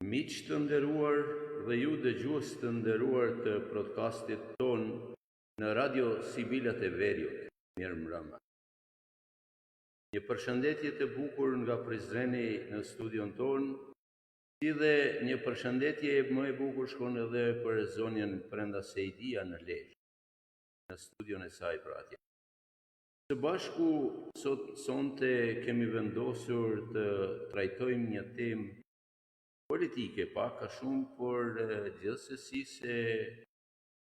Miq të nderuar dhe ju dëgjues të nderuar të podcastit ton në Radio Sibilat e Veriut, mirëmbrëma. Një përshëndetje të bukur nga Prizreni në studion ton, si dhe një përshëndetje më e bukur shkon edhe për zonjën Brenda Sejdia në Lezhë, në studion e saj për atje. Së bashku sonte kemi vendosur të trajtojmë një temë politike pak a shumë, por gjithsesi se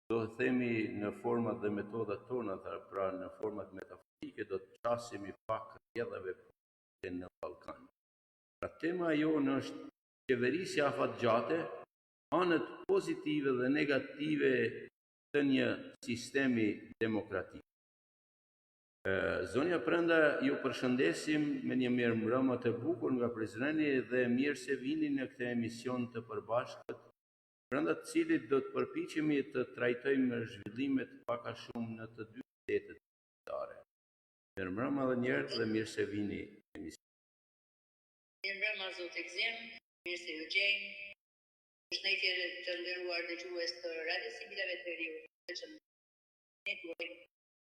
do të themi në format dhe metodat tona, pra në format metaforike, do të qasemi pak rrjedhave politike në Ballkan. Pra tema jonë është qeverisja afatgjate, anët pozitive dhe negative të një sistemi demokratik. Zonja Brenda, ju përshëndesim me një mirëmbrëma të bukur nga Prizreni dhe mirë se vini në këtë emision të përbashkët, brenda të cilit do të përpiqemi të trajtojmë zhvillimet pak a shumë në të dy shtetet kombëtare. Mirëmbrëma edhe një herë dhe mirë se vini në emision. Mirëmbrëma zoti Gzim, mirë se ju gjejmë. Përshëndetje të nderuar dëgjues të Radio Sibilave të Veriut, që ne duajmë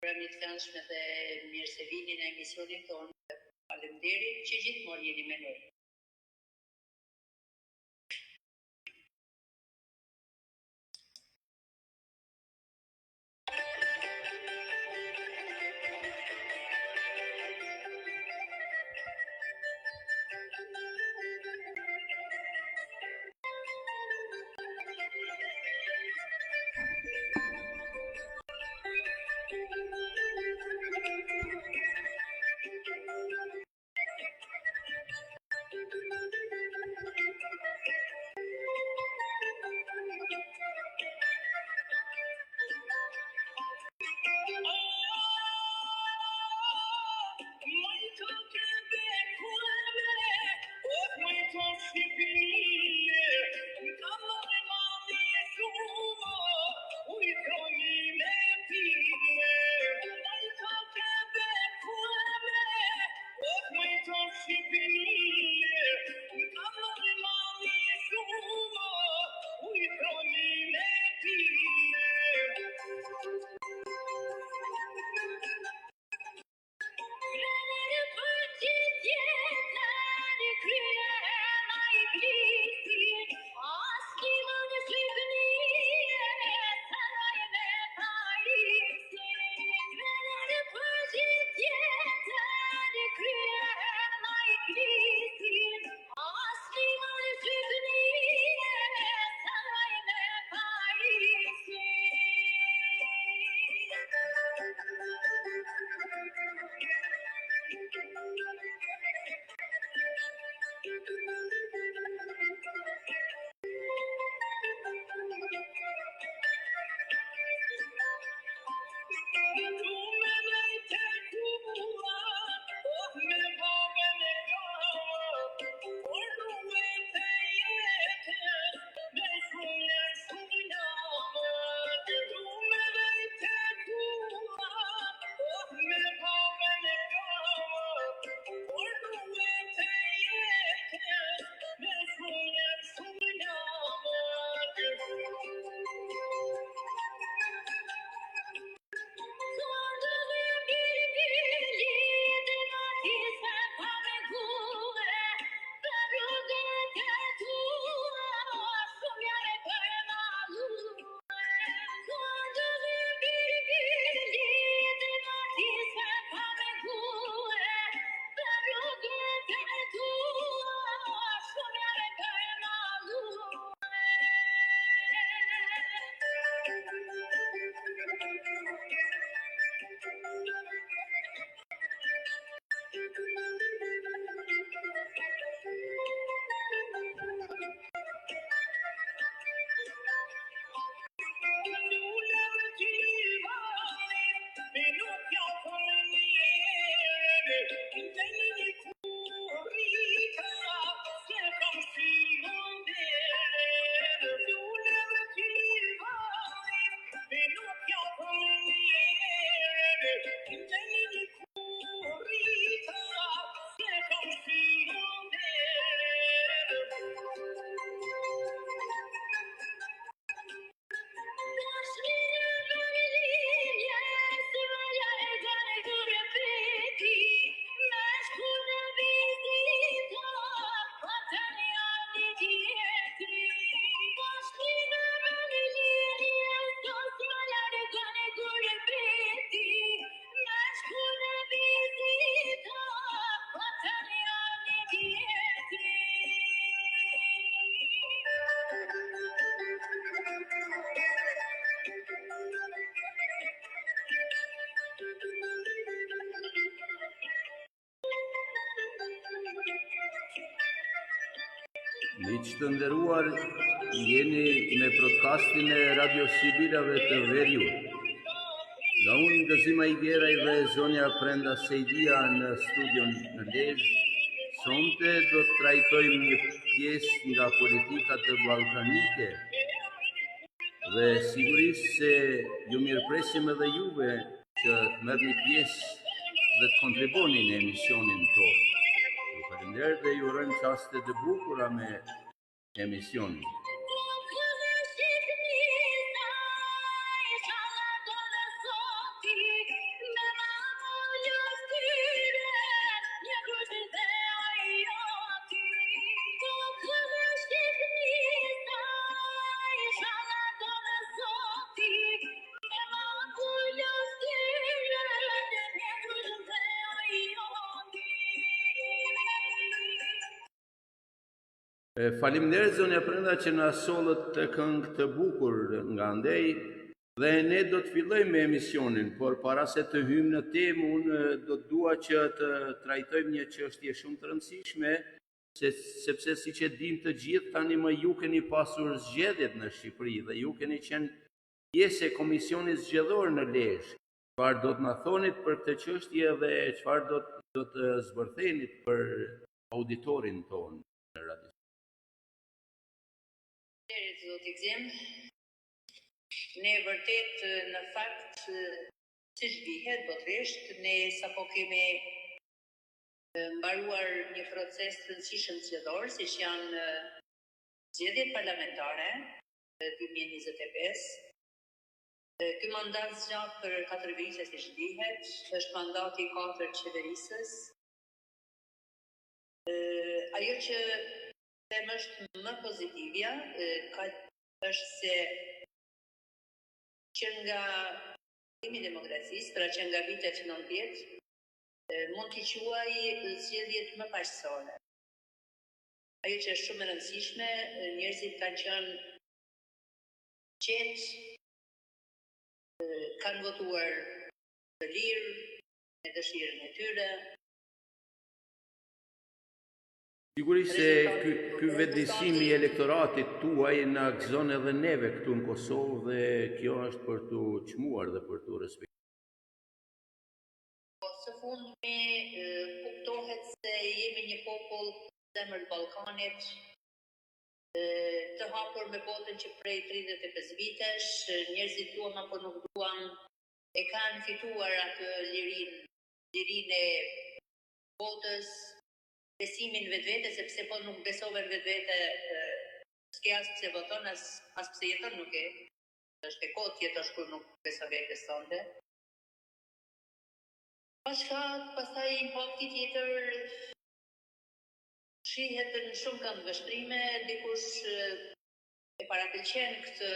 programin të këndshme dhe mirë se vini në emisionin tonë. Faleminderit që gjithmonë jeni me ne. Miq të nderuar, jeni me podcastin e Radio Sibilave të Veriut. Nga unë Gëzima Igjeraj dhe zonja Prenda Sejdia në studion në Lezhë, sonte do të trajtojmë një pjesë nga politikat ballkanike dhe sigurisht se ju mirëpresim edhe juve që të merrni pjesë dhe të kontriboni në emisionin tonë. Ju falenderoj dhe ju urojmë çaste të bukura me emisionin. Faleminderit zonja Prenda që na sollët të këngë të bukur nga ndej dhe ne do të fillojmë me emisionin, por para se të hyjmë në temë, unë do të dua që të trajtojmë një çështje shumë të rëndësishme, sepse siç e dinë të gjithë tani më ju keni pasur zgjedhjet në Shqipëri dhe ju keni qenë pjesë e komisionit zgjedhor në Lezhë. Çfarë do të na thonit për këtë çështje dhe çfarë do të zbërthenit për auditorin tonë në radio? Zoti Gzim, ne vërtet në fakt, siç dihet botërisht, ne sapo kemi mbaruar një proces të rëndësishëm zgjedhor, siç janë zgjedhjet parlamentare 2025. Ky mandat zgjat për 4 vite, siç dihet, është mandati i 4 qeverisës. Ajo që them është më pozitivja, është se që nga kemi demokracisë, pra që nga vitet 90, mund t'i quaj zgjedhjet më paqësore. Ajo që është shumë e rëndësishme, njerëzit kanë qenë qetë, kanë votuar të lirë, me dëshirën e tyre. Sigurisht se ky vetëdijsim i elektoratit tuaj na gëzon edhe neve këtu në Kosovë dhe kjo është për t'u çmuar dhe për t'u respektuar. Së fundmi kuptohet se jemi një popull zemër të Ballkanit, të hapur me botën që prej 35 vitesh, njerëzit duam apo nuk duam, e kanë fituar atë lirinë e botës, besimin vetvete, sepse po nuk besove në vetvete, s'ke as pse voton, as pse jeton nuk e. Është e kotë jetosh kur nuk beso vetes sonde. Pashka, pastaj impakti tjetër shihet në shumë kënd vështrime, dikush e parapëlqen këtë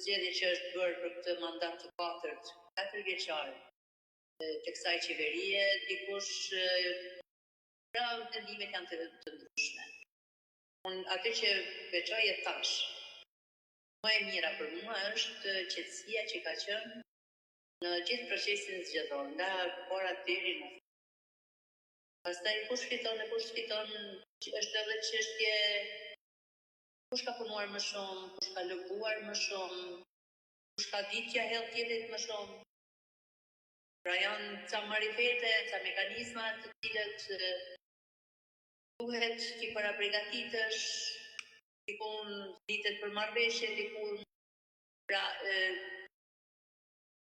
zgjedhje që është bërë për këtë mandat të 4 vjeçar të kësaj qeverie, dikush pra vendimet janë të ndryshme. Unë atë që veçoj e thash, më e mira për mua është qetësia që ka qenë në gjithë procesin zgjedhor, nga ora deri në fund. Pastaj kush fiton e kush fiton, është edhe çështje kush ka punuar më shumë, kush ka lëbuar më shumë, kush ka ditë ja hedh tjetrit më shumë. Pra janë ca marifete, ca mekanizma të cilët duhet që para përgatitesh, dikun ditet për marrëveshje, dikun pra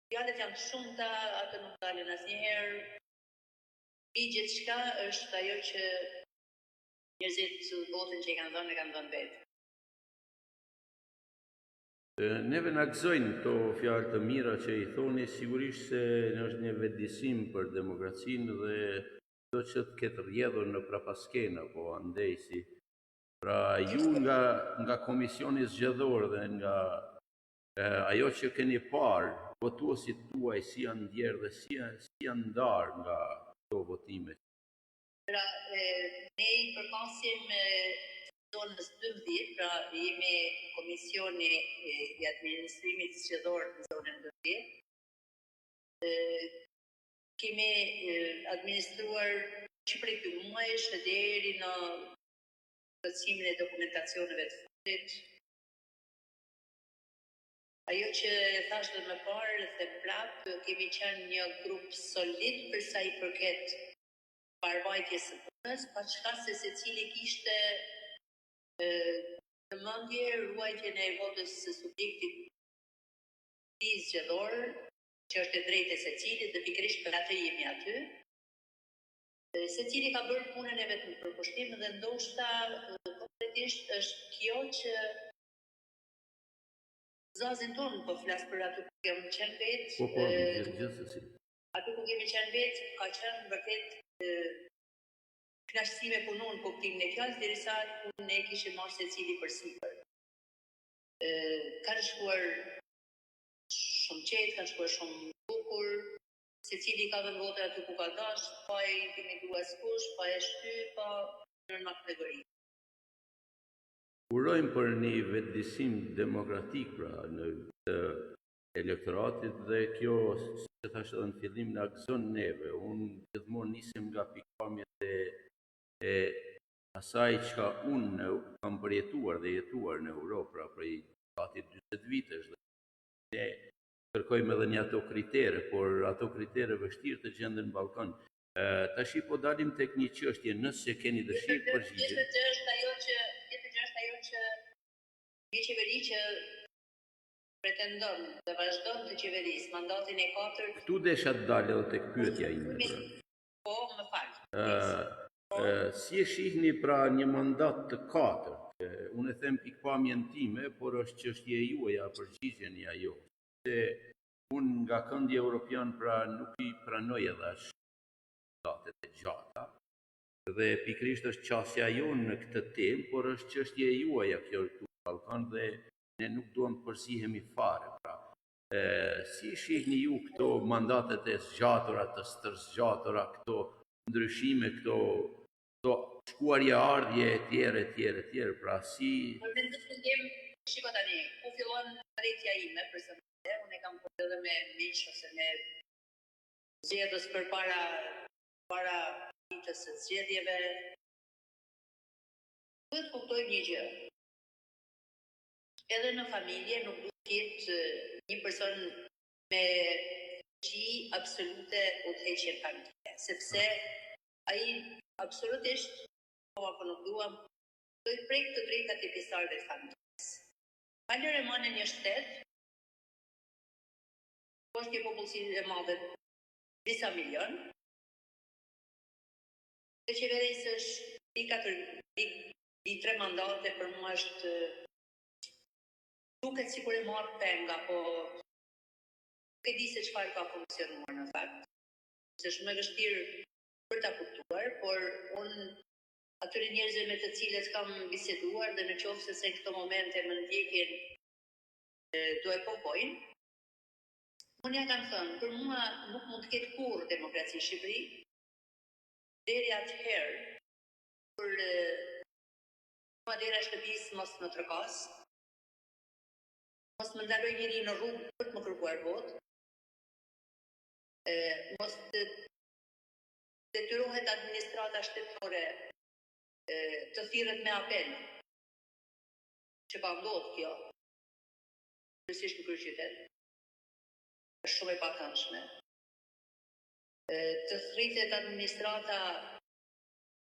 fjalët janë të shumta, atë nuk dalen asnjëherë. I gjithçka është ajo që njerëzit votën që i kanë dhënë vetë. Neve na gëzojnë këto fjalë të mira që i thoni, sigurisht se është një vetëdijsim për demokracinë dhe do që të ketë rrjedhur në prapaskena, po andejsi. Pra ju nga komisioni zgjedhor dhe nga ajo që keni parë, votuesit tuaj si janë ndjerë dhe si janë ndarë nga këto votime. Pra ne i përkasim zonës 12, pra jemi komisioni i administrimit zgjedhor në zonën 12. Kemi administruar që prej 2 muajsh deri në plotësimin e dokumentacioneve të fundit. Ajo që thash dhe më parë dhe prapë, kemi qenë një grup solid për sa i përket mbarvajtjes së punës, pa çka se secili kishte në mendje ruajtjen e votës së subjektit zgjedhor, që është e drejtë e secilit dhe pikërisht për atë jemi aty. Secili ka bërë punën e vet në përkushtim dhe ndoshta konkretisht është kjo që zazin tonë po flas për aty ku kemi qenë vetë. Gjithsesi. Aty ku kemi qenë vetë ka qenë vërtet kënaqësi me punon në kuptimin e fjalës, derisa punën e kishte marrë secili përsipër. Kanë shkuar shumë qetë, kanë shkuar shumë bukur, secili ka dhënë votën aty ku ka dash, pa e intimiduar askush, pa e shty, pa në kategori. Urojmë për një vetëdijsim demokratik pra në të elektoratit dhe kjo, që thash edhe në fillim, në aksion neve. Unë gjithmonë nisem nga pikpamjet e asaj çka unë kam përjetuar dhe jetuar në Europë, pra prej gati 40 vitesh. Ne kërkojmë edhe një ato kritere, por ato kritere vështirë të gjenden në Ballkan. Tashi po dalim tek një çështje, nëse keni dëshirë përgjigje. Tjetër është ajo që një qeveri që pretendon dhe vazhdon të qeverisë mandatin e 4. Këtu desha të dalë edhe tek pyetja ime. Po, më fal. Si e shihni pra një mandat të 4? Unë e them pikpamjen time, por është çështje juaja, përgjigjen ajo. Se unë nga këndi europian pra nuk I pranoj edhe as mandatet e gjata. Dhe pikrisht është qasja jonë në këtë temë, por është çështje juaja kjo këtu në Ballkan dhe ne nuk duam të përsihemi fare. Pra, si shihni ju këto mandatet e zgjatura, të stërzgjatura, këto ndryshime, këto shkuarje ardhje etj, pra si... Në të fillim, shiko tani, ku fillon drejtja ime personale, unë e kam bërë edhe me miq ose me zgjedhës para ditës së zgjedhjeve. Duhet kuptojmë një gjë. Edhe në familje nuk duhet të jetë një person me fuqi absolute udhëheqje familje, sepse ai absolutisht apo nuk duam do të prek të drejtat e pjesëtarëve të familjes. Falër e manë një shtet, është një popullsi e madhe, disa milion, dhe qeverisë është i 3 mandate për mua është duket sikur e marrë penga, po nuk e di se çfarë ka funksionuar në fakt. Se shumë e vështirë për ta kuptuar, por unë atyre njerëzve me të cilët kam biseduar dhe në qoftë se në këto momente më ndjekin do e popojnë, unë ja kam thënë, për mua nuk mund të ketë kurrë demokraci në Shqipëri, deri atëherë për dera shtëpisë mos më trokas, mos më ndaloj njëri në rrugë për të më kërkuar votë, mos të detyrohet administrata shtetërore të thirret me apel, që pa ndodhur kjo, kryesisht në kryeqytet, është shumë e pakëndshme. Të thritet administrata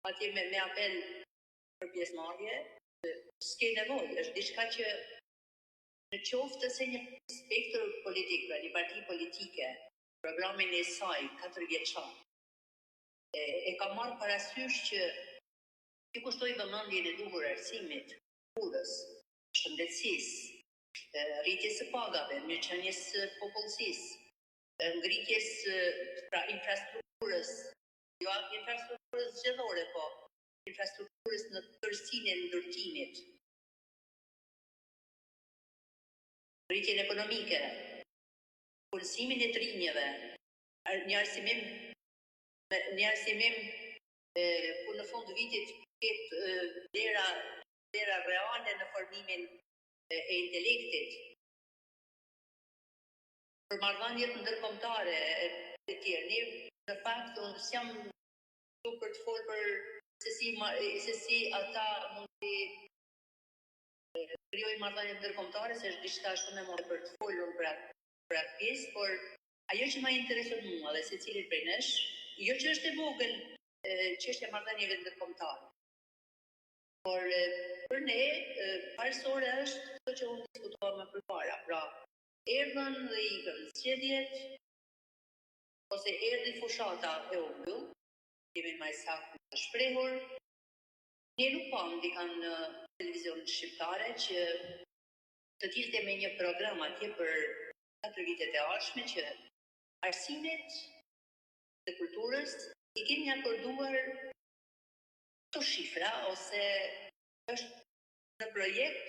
atje me apel për pjesëmarrje, s'ke nevojë, është diçka që në qoftë se një spektër politik, pra një parti politike, programin e saj 4 vjeçar, e ka marrë parasysh që ti kushtoj vëmendjen e duhur arsimit, kulturës, shëndetësisë, rritjes së pagave, mirëqenies së popullsisë, ngritjes pra infrastrukturës, jo infrastrukturës zgjedhore, po infrastrukturës në tërësinë e ndërtimit, rritjen ekonomike, punësimin e të rinjeve, një arsimim ku në fund të vitit ketë dera reale në formimin e intelektit, për marrëdhëniet ndërkombëtare e tjerë. Në fakt, unë s'jam këtu për të folur për se si ata mund të krijojnë marrëdhënie ndërkombëtare, se është diçka shumë e madhe për të folur për atë pjesë, por ajo që më intereson mua dhe secilit prej nesh, jo që është e vogël çështja e marrëdhënieve ndërkombëtare, por për ne parësore është ato që unë diskutova më përpara, pra erdhën dhe ikën zgjedhjet, ose erdhi fushata e umbull, jemi më saktë të shprehur. Ne nuk pam dika në televizionin shqiptare që të dilte me një program atje për 4 vitet e ardhshme që arsimet të kulturës i kemi akorduar këto shifra, ose është në projekt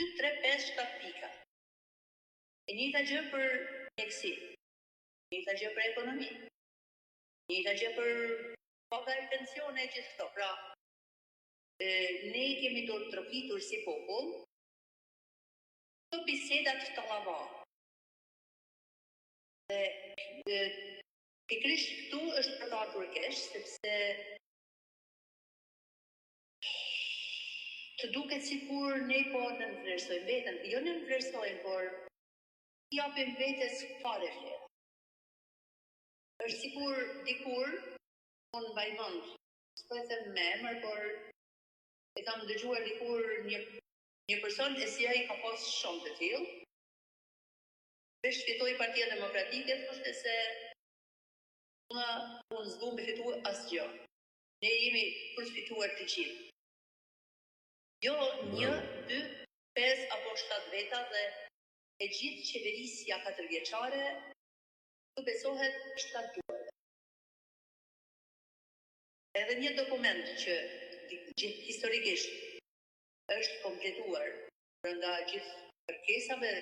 2, 3, 5, 7 pika. E njëjta gjë për mjeksi, njëjta gjë për ekonomi, njëjta gjë për paga e pensione e gjithë këto. Pra, ne kemi dorë trokitur si popull këto bisedat tallava. Dhe pikërisht këtu është për ta ardhur keq, sepse të duket sikur ne po nënvlerësojmë veten, jo nënvlerësojmë, por japim vetes fare vlerë. Është sikur dikur, unë mbaj mend, s'po e them me emër, por e kam dëgjuar dikur një person e si ai ka pas shumë të tillë. Vesh fitoi Partia Demokratike, thoshte se unë s'du me fitu asgjë. Ne jemi për të fituar të gjithë. Jo 1, 2, 5 apo 7 veta dhe e gjithë qeverisja 4 vjeçare të besohet shtatuarve. Edhe një dokument që historikisht është kompletuar brenda gjithë kërkesave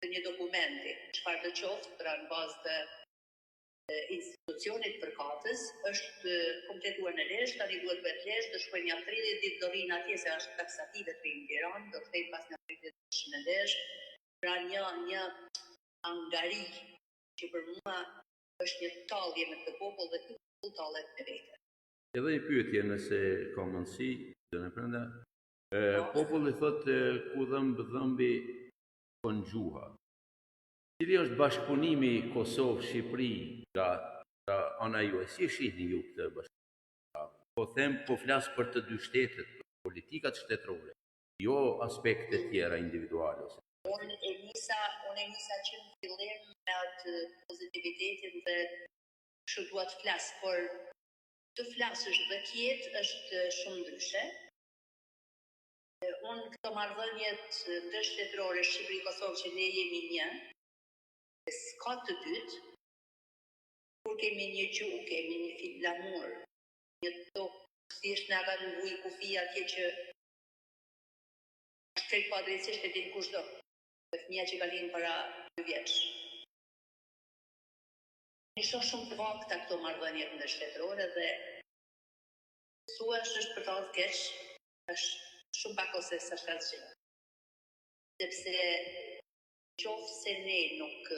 të një dokumenti, çfarë të qoftë, pra në bazë të institucionit përkatës, është kompletuar në Lezhë, tani duhet bëhet Lezhë, do shkojnë ja 30 ditë do rinë atje se është taksative të rinë në Tiranë, do kthejnë pas një 30 ditë në Lezhë, pra një angari që për mua është një tallje me këtë popull dhe ky popull tallet me vete. Edhe një pyetje nëse ka mundësi, zënë Prenda. Populli thotë ku dhëmbi kon gjuha. Cili është bashkëpunimi Kosovë-Shqipëri nga ana juaj? Si e shihni ju këtë bashkëpunim? Po flas për të dy shtetet, për politikat shtetërore, jo aspekte tjera individuale. Unë e nisa që në fillim me atë pozitivitetin dhe kështu dua të flas, por të flasësh dhe tjetë është shumë ndryshe. Unë këto marrëdhëniet ndërshtetërore Shqipëri-Kosovë që ne jemi një, s'ka të dytë, kur kemi një gjuhë, kemi një flamur, një tokë, thjesht nga ka në vuj kufia atje që shtrejt pa drejtësisht e din kushdo, dhe fëmija që ka linë para 2 vjeç. Një shoh shumë të vakta këto marrëdhëniet ndërshtetërore dhe thuash është për të ardhur keq, është shumë pak ose s'është asgjë. Sepse qoftë se ne nuk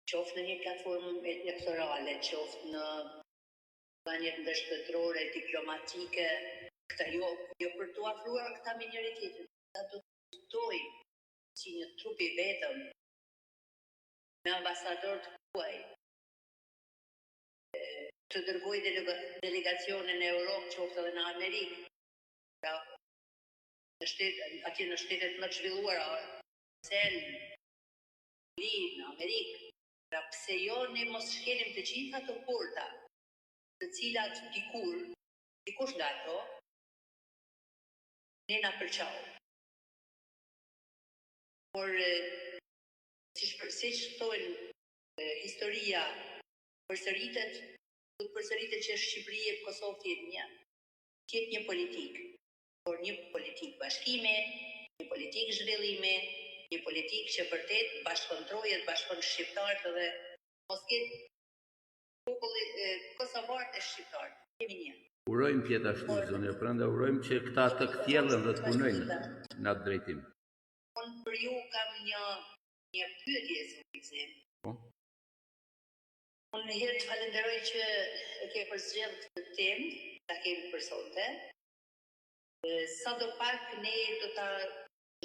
qoftë në një platformë elektorale, qoftë në marrëdhënie ndërshtetërore, diplomatike, këta jo për të afruar këta me njëri tjetrin, ata do të kuptojnë si një trup i vetëm me ambasador të huaj, të dërgoj delegacione në Europë, qoftë edhe në Amerikë, pra atje në shtetet më të zhvilluara, në Amerikë, pra pse jo ne mos shkelim të gjitha ato porta, të cilat dikush nga ato, ne na përqau. Por siç thonë historia përsëritet, do të përsëritet që Shqipëria e Kosovë të jetë një. Të jetë një politikë, por një politikë bashkimi, një politikë zhvillimi, një politikë që vërtet bashkon trojet, bashkon shqiptarët dhe mos ketë populli kosovar e shqiptarët. Jemi një. Urojmë tjetë ashtu, zonë e Prenda, urojmë që këta të ktjellën dhe të punojnë në atë drejtim. Unë për ju kam një pyetje, zonë Gzim. Unë herë të falenderoj që e ke përzgjedhur këtë temë, ta kemi për sonte. Sadopak ne do ta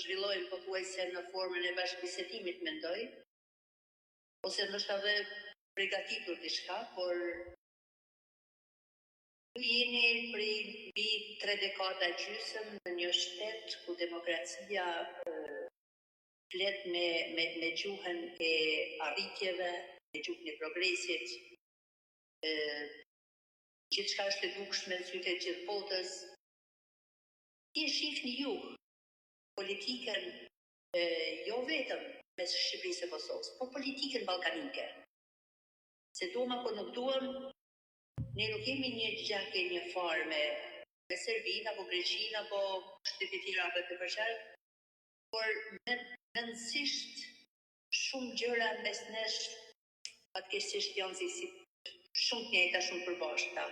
zhvillojmë pothuajse në formën e bashkëbisedimit, mendoj, ose ndoshta edhe përgatitur diçka, por ju jeni prej mbi 3 dekada gjysëm në një shtet ku demokracia flet me gjuhën e arritjeve, me gjuhën e progresit. Gjithçka është e dukshme në sytë e gjithë botës. Ti e shihni ju politikën jo vetëm mes Shqipërisë e Kosovës, po politikën ballkanike. Se duam apo nuk duam, ne nuk kemi një gjake një farë me Serbinë apo Greqinë apo shtetet tjera të përqarë, por nënësisht shumë gjëra mes nesh fatkeqësisht janë si shumë të njëjta, shumë përbashkëta.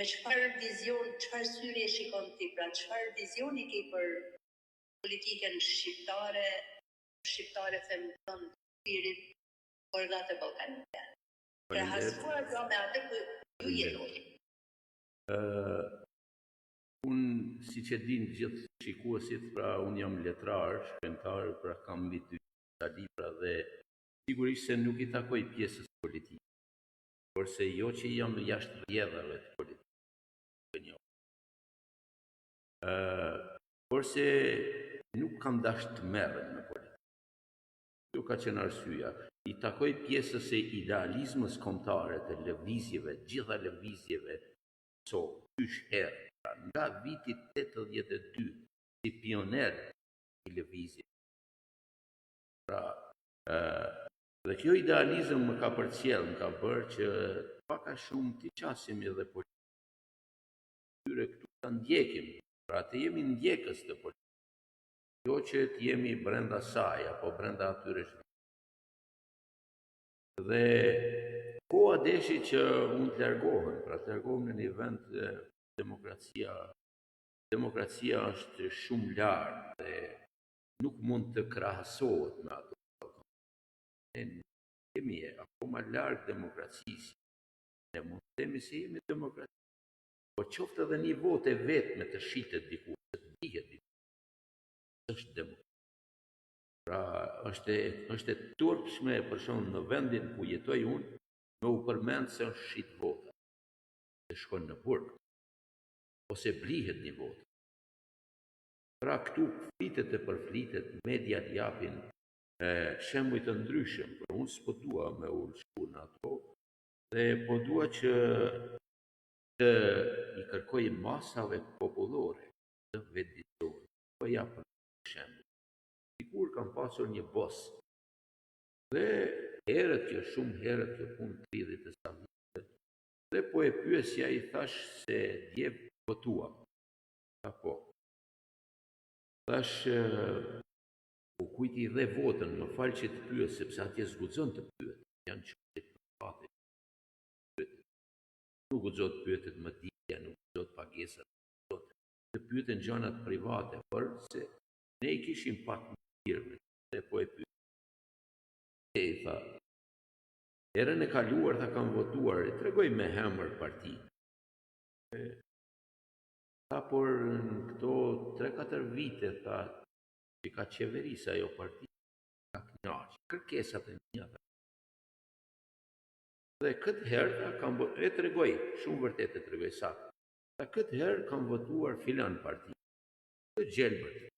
Me çfarë vizion, çfarë syri e shikon ti, pra çfarë vizioni ke për politikën shqiptare femërore të spirit por edhe atë ballkanike. Krahasuar me atë ku ju jetoni. Unë, si që din gjithë shikuesit, pra unë jam letrar, shkrimtar, pra kam mbi 200 libra dhe sigurisht se nuk I takoj pjesës politike, por se jo që jam jashtë rrjedhave të politikë. Por se nuk kam dashur të merrem me politikë. Kjo ka qenë arsyeja. I takoj pjesës e idealizmës kombëtare të lëvizjeve, gjitha lëvizjeve, kysh herë. Nga viti 82 si pioner I lëvizjes. Pra, dhe kjo idealizëm më ka përcjell, më ka bërë që paka shumë t'i qasim edhe politikë. Tyre këtu ta ndjekim, pra të jemi ndjekës të politikë. Jo që t'jemi brenda saj, apo brenda atyre shë. Dhe koha deshi që unë të largohem, pra të largohem në një vend demokracia është shumë lartë dhe nuk mund të krahasohet me ato. Ne jemi akoma larg demokracisë. Ne mund të themi se jemi demokraci. Po qoftë edhe një votë e vetme të shitet diku, të dihet diku. Është demokraci. Pra është e turpshme për shembull në vendin ku jetoj unë, me u përmend se është shit vota. Se shkon në burg. Ose blihet një votë. Pra këtu flitet e përflitet, mediat japin shembuj të ndryshëm, por unë s'po dua me u shku në ato, dhe po dua që të I kërkoj masave popullore të vetëdijtohen. Po ja për shembull. Sikur kam pasur një bos. Dhe shumë herët kjo punë 30 e sa vite. Dhe po e pyesja I thash se dje votua. Apo. Thash, u kujti dhe votën, më falë që të pyet, sepse atje zguxon të pyet. Janë çështje private. Nuk guxon të pyetet më ditja, nuk guxon pagesat, të pyeten gjanat private, por se ne I kishim pak më mirë, dhe po e pyet. E I tha, herën e kaluar ta kam votuar, I tregoj me hemër partinë. Tha, por në këto 3-4 vite, tha, që ka qeverisa ajo parti, ka knaqë, kërkesat e mia. Dhe këtë herë, e tregoj, shumë vërtet e tregoj saktë. Tha, këtë herë kam votuar filan parti, të gjelbërt.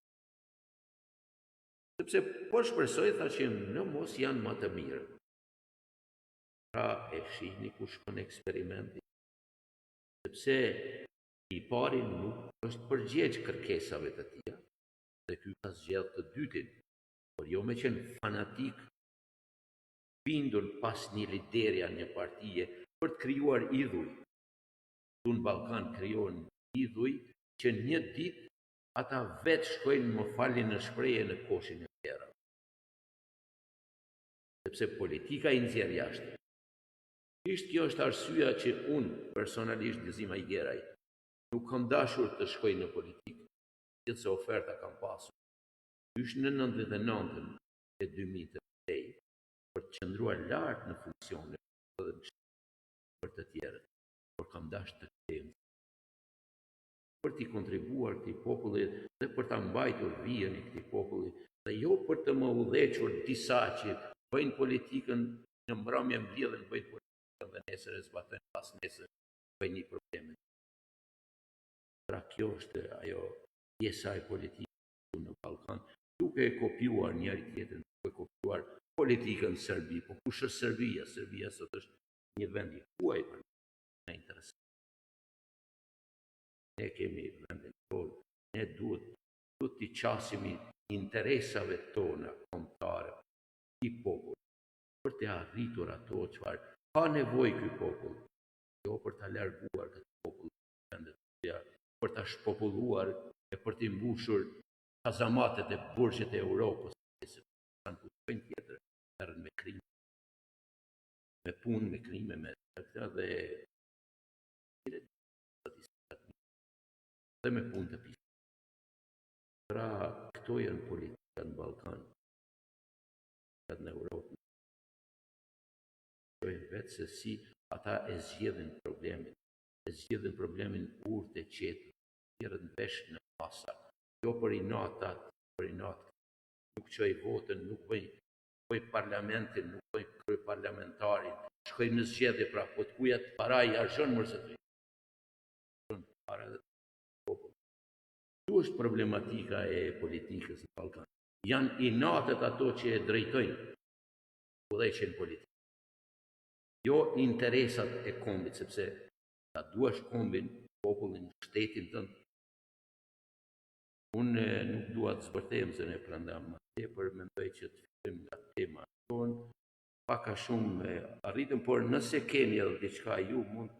Sepse po shpresoj, tha, që në mos janë më të mirë. Pra e shihni ku shkon eksperimenti. Sepse I pari nuk është përgjigj kërkesave të tija, dhe ky ka zgjedhë të dytin, por jo me qenë fanatik, bindur pas një liderja një partije për të krijuar idhuj. Tu në Ballkan krijohen idhuj që një ditë ata vetë shkojnë, më falni në shprehje, në koshin e tjera. Sepse politika I nxjerr jashtë. Kjo është arsyeja që unë personalisht Gëzim Ajgeraj nuk kam dashur të shkoj në politikë, gjithse oferta kam pasur. Është në 99-ën e 2003 për të qëndruar lart në funksione dhe për të tjerët, por kam dashur të kem për t'i kontribuar këtij populli dhe për ta mbajtur vijën e këtij populli, dhe jo për të më udhëhequr disa që bëjnë politikën në mbrëmje mbledhen, bëjnë politikën dhe nesër e zbatojnë pas nesër bëjnë një problem. Pra kjo është ajo pjesa e politikës në Ballkan, duke e kopjuar njëri tjetrin, duke kopjuar politikën Serbi. Po kush është Serbia? Serbia sot është një vend i huaj për ne interesant. Ne kemi vendin tonë, ne duhet t'i qasim interesave tona kombëtare i popullit, për të arritur ato çfarë ka nevojë ky popull, jo për ta larguar këtë popull vendet tjera, për ta shpopulluar e për t'i mbushur kazamatet e burgjet e Europës, se kanë punë tjetër, merren me krime, me punë, me krime, me këta dhe me punë të pisë. Pra, këto janë politika në Ballkan, në Europë. Shojnë vetë se si ata e zgjedhin problemin urtë e qetë, tjerët në vesh në masa, jo për inat, nuk qoj votën, nuk bëj parlamentin, nuk bëj kërë parlamentarin, shkoj në zgjedhje, pra po të kujat para i arshën mërë se të para dhe popull. Tu është problematika e politikës në Ballkan. Janë inatët ato që e drejtojnë udhëheqjen politike. Jo interesat e kombit, sepse ta duash kombin, popullin, shtetin tënd. Unë nuk dua të zbërthehem se ne prandaj më tepër mendoj që të fillojmë nga tema tonë, pak a shumë arritëm, por nëse keni edhe diçka ju mund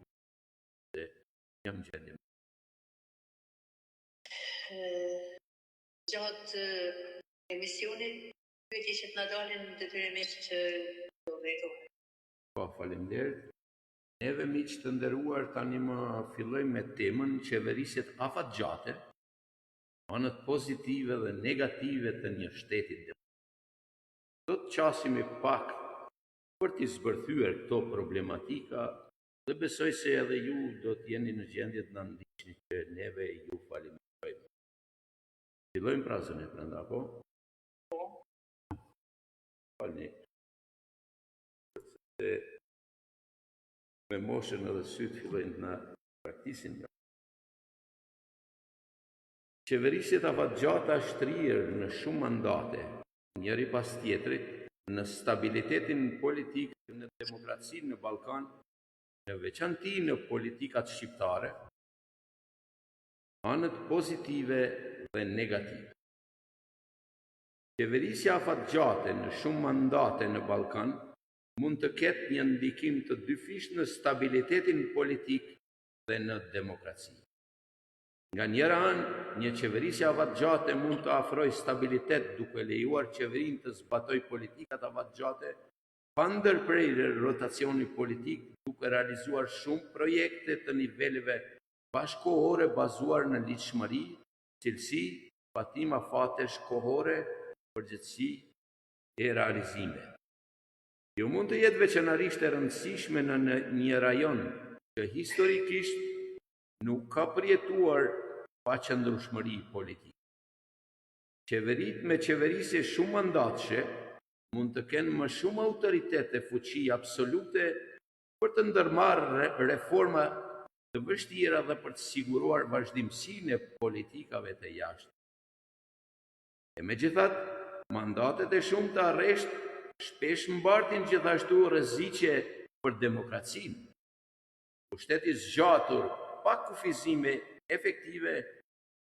të jam gjendje. Gjatë emisionit, pyetje që të na dalin detyrimisht do vetohen. Po, faleminderit. Neve miq të nderuar, tani më fillojmë me temën qeverisjet afatgjate, anët pozitive dhe negative të një shteti demokratik. Do të qasim pak për t'i zbërthyer këto problematika dhe besoj se edhe ju do të jeni në gjendje të na ndiqni që neve ju falenderojmë. Fillojmë pra zënë prandaj apo? Po. Falni. Me moshën edhe sytë fillojnë na praktisin. Qeverisjet afatgjata shtrirë në shumë mandate, njëri pas tjetrit, në stabilitetin politik në demokracinë në Ballkan, në veçanti në politikat shqiptare, anët pozitive dhe negative. Qeverisja afatgjate në shumë mandate në Ballkan mund të ketë një ndikim të dyfish në stabilitetin politik dhe në demokraci. Nga njëra anë, një qeverisje afatgjate mund të afrojë stabilitet duke lejuar qeverinë të zbatojë politikat afatgjate pa ndërprerje rotacioni politik, duke realizuar shumë projekte të niveleve bashkëkohore bazuar në lidhshmëri, cilësi, patim afatesh kohore, përgjithësi e realizime. Jo mund të jetë veçanërisht e rëndësishme në një rajon që historikisht nuk ka përjetuar paqëndrueshmëri politike. Qeveritë me qeverisje shumë mandatshme mund të kenë më shumë autoritet e fuqi absolute për të ndërmarrë reforma të vështira dhe për të siguruar vazhdimsinë e politikave të jashtme. E megjithatë, mandatet e shumta rresht shpesh mbartin gjithashtu rreziqe për demokracinë. Pushteti i zgjatur pa kufizime efektive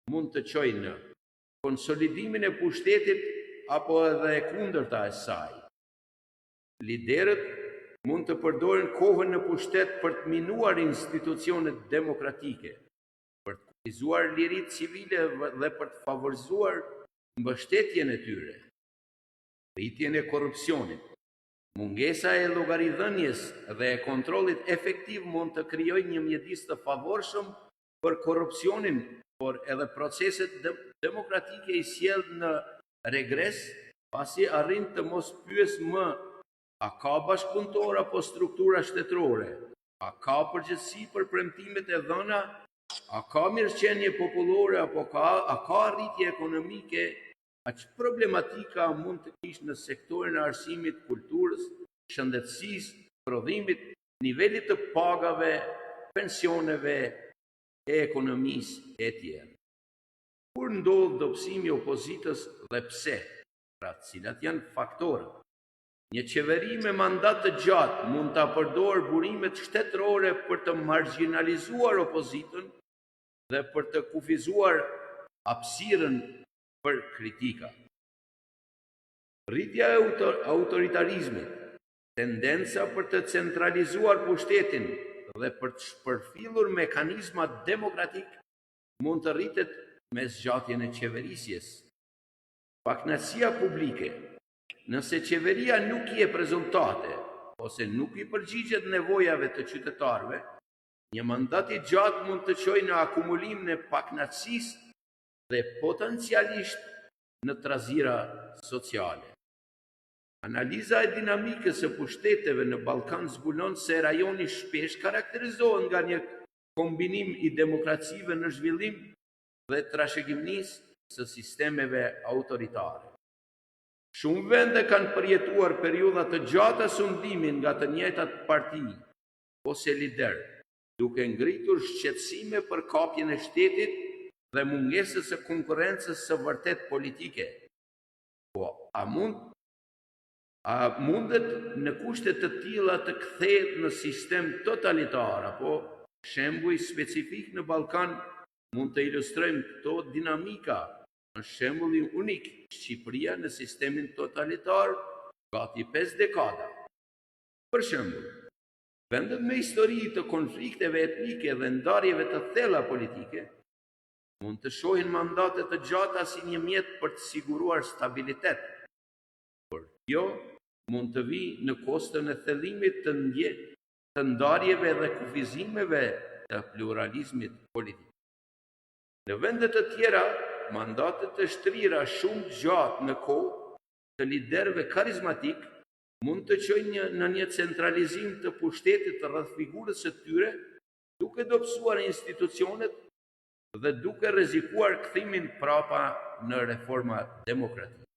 mund të çojë në konsolidimin e pushtetit apo edhe e kundërta e saj. Liderët mund të përdorin kohën në pushtet për të minuar institucionet demokratike, për të kufizuar liritë civile dhe për të favorizuar mbështetjen e tyre. Rritjen e korrupsionit, mungesa e llogaridhënies dhe e kontrollit efektiv mund të krijojë një mjedis të favorshëm për korrupsionin, por edhe proceset demokratike i sjell në regres, pasi arrin të mos pyes më a ka bashkëpunëtor apo struktura shtetërore, A ka përgjegjësi për premtimet e dhëna? A ka mirëqenie popullore apo a ka rritje ekonomike? A që problematika mund të kishë në sektorin e arsimit, kulturës, shëndetësisë, prodhimit, nivelit të pagave, pensioneve e ekonomisë e tjerë? Kur ndodh dobësimi i opozitës dhe pse? Pra, cilat janë faktorët? Një qeveri me mandat të gjatë mund të përdorë burimet shtetërore për të marginalizuar opozitën dhe për të kufizuar hapësirën për kritika. Rritja e autoritarizmit, tendenca për të centralizuar pushtetin dhe për të shpërfillur mekanizmat demokratik mund të rritet me zgjatjen e qeverisjes. Pakënaqësia publike. Nëse qeveria nuk i jep rezultate ose nuk i përgjigjet nevojave të qytetarëve, një mandat i gjatë mund të çojë në akumulim në pakënaqësisë dhe potencialisht në trazira sociale. Analiza e dinamikës së pushteteve në Ballkan zbulon se rajoni shpesh karakterizohet nga një kombinim i demokracive në zhvillim dhe trashëgimisë së sistemeve autoritare. Shumë vende kanë përjetuar periudha të gjata sundimin nga të njëjtat parti ose lider, duke ngritur shqetësime për kapjen e shtetit dhe mungesës së konkurrencës së vërtet politike. Po, a mundet në kushte të tilla të kthehet në sistem totalitar, apo shembuj specifik në Ballkan mund të ilustrojmë këto dinamika? Është shembulli unik Shqipëria në sistemin totalitar gati 5 dekada. Për shembull, vendet me histori të konflikteve etnike dhe ndarjeve të thella politike mund të shohin mandate të gjata si një mjet për të siguruar stabilitet. Por kjo mund të vijë në kostën e thellimit të ndarjeve dhe kufizimeve të pluralizmit politik. Në vende të tjera, mandatet të shtrira shumë gjatë në kohë të liderëve karizmatik mund të çojnë në një centralizim të pushtetit rreth figurës së tyre, duke dobësuar institucionet dhe duke rrezikuar kthimin prapa në reforma demokratike.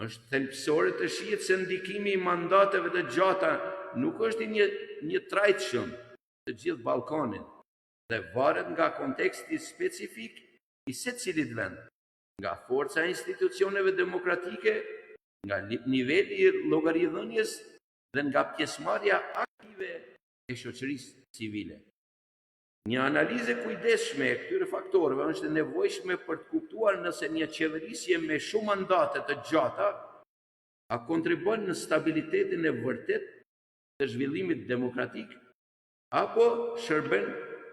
Është thelbësore të shihet se ndikimi i mandateve të gjata nuk është një trajtshëm të gjithë Ballkanin dhe varet nga konteksti specifik i secilit vend, nga forca e institucioneve demokratike, nga niveli i llogaridhënies dhe nga pjesëmarrja aktive e shoqërisë civile. Një analizë kujdesshme e këtyre faktorëve është e nevojshme për të kuptuar nëse një qeverisje me shumë mandate të gjata a kontribon në stabilitetin e vërtet të zhvillimit demokratik apo shërben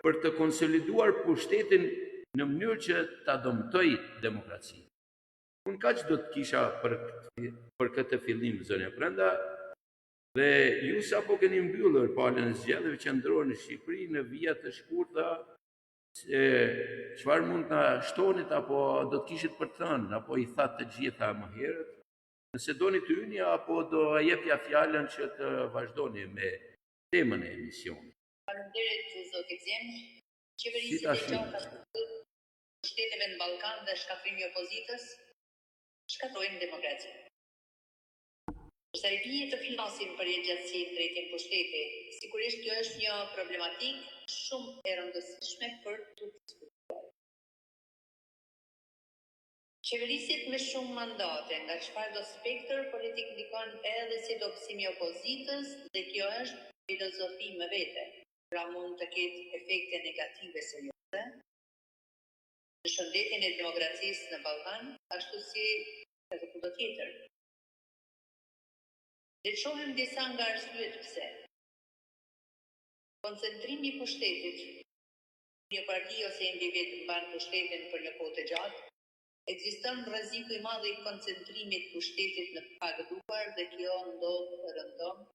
për të konsoliduar pushtetin në mënyrë që ta dëmtoj demokracinë. Unë kaq do të kisha për këtë fillim, zonja Brenda, dhe ju sapo keni mbyllur palën e zgjedhjeve qendrore në Shqipëri në vija të shkurta, çfarë mund ta shtonit apo do të kishit për të thënë, apo i thatë të gjitha më herët, nëse doni të hyni apo do jepja fjalën që të vazhdoni me temën e emisionit. Faleminderit zoti Gzem. Qeverisja e gjata pushteteve në Ballkan dhe shkatrimi i opozitës shkatrojnë demokracinë. Sa i bie të flasim për gjatësinë drejtim pushteti, sigurisht kjo është një problematikë shumë e rëndësishme për të diskutuar. Qeverisit me shumë mandate, nga çfarëdo spektër politik ndikon edhe si dobësimi i opozitës dhe kjo është filozofi më vete. Pra mund të ketë efekte negative serioze në shëndetin e demokracisë në Ballkan, ashtu si edhe kudo tjetër. Le të shohim disa nga arsyet pse. Koncentrimi i pushtetit, një parti ose individ mban pushtetin për një kohë të gjatë, ekziston rreziku i madh i koncentrimit pushtetit në pagëduar dhe kjo ndodh rëndom.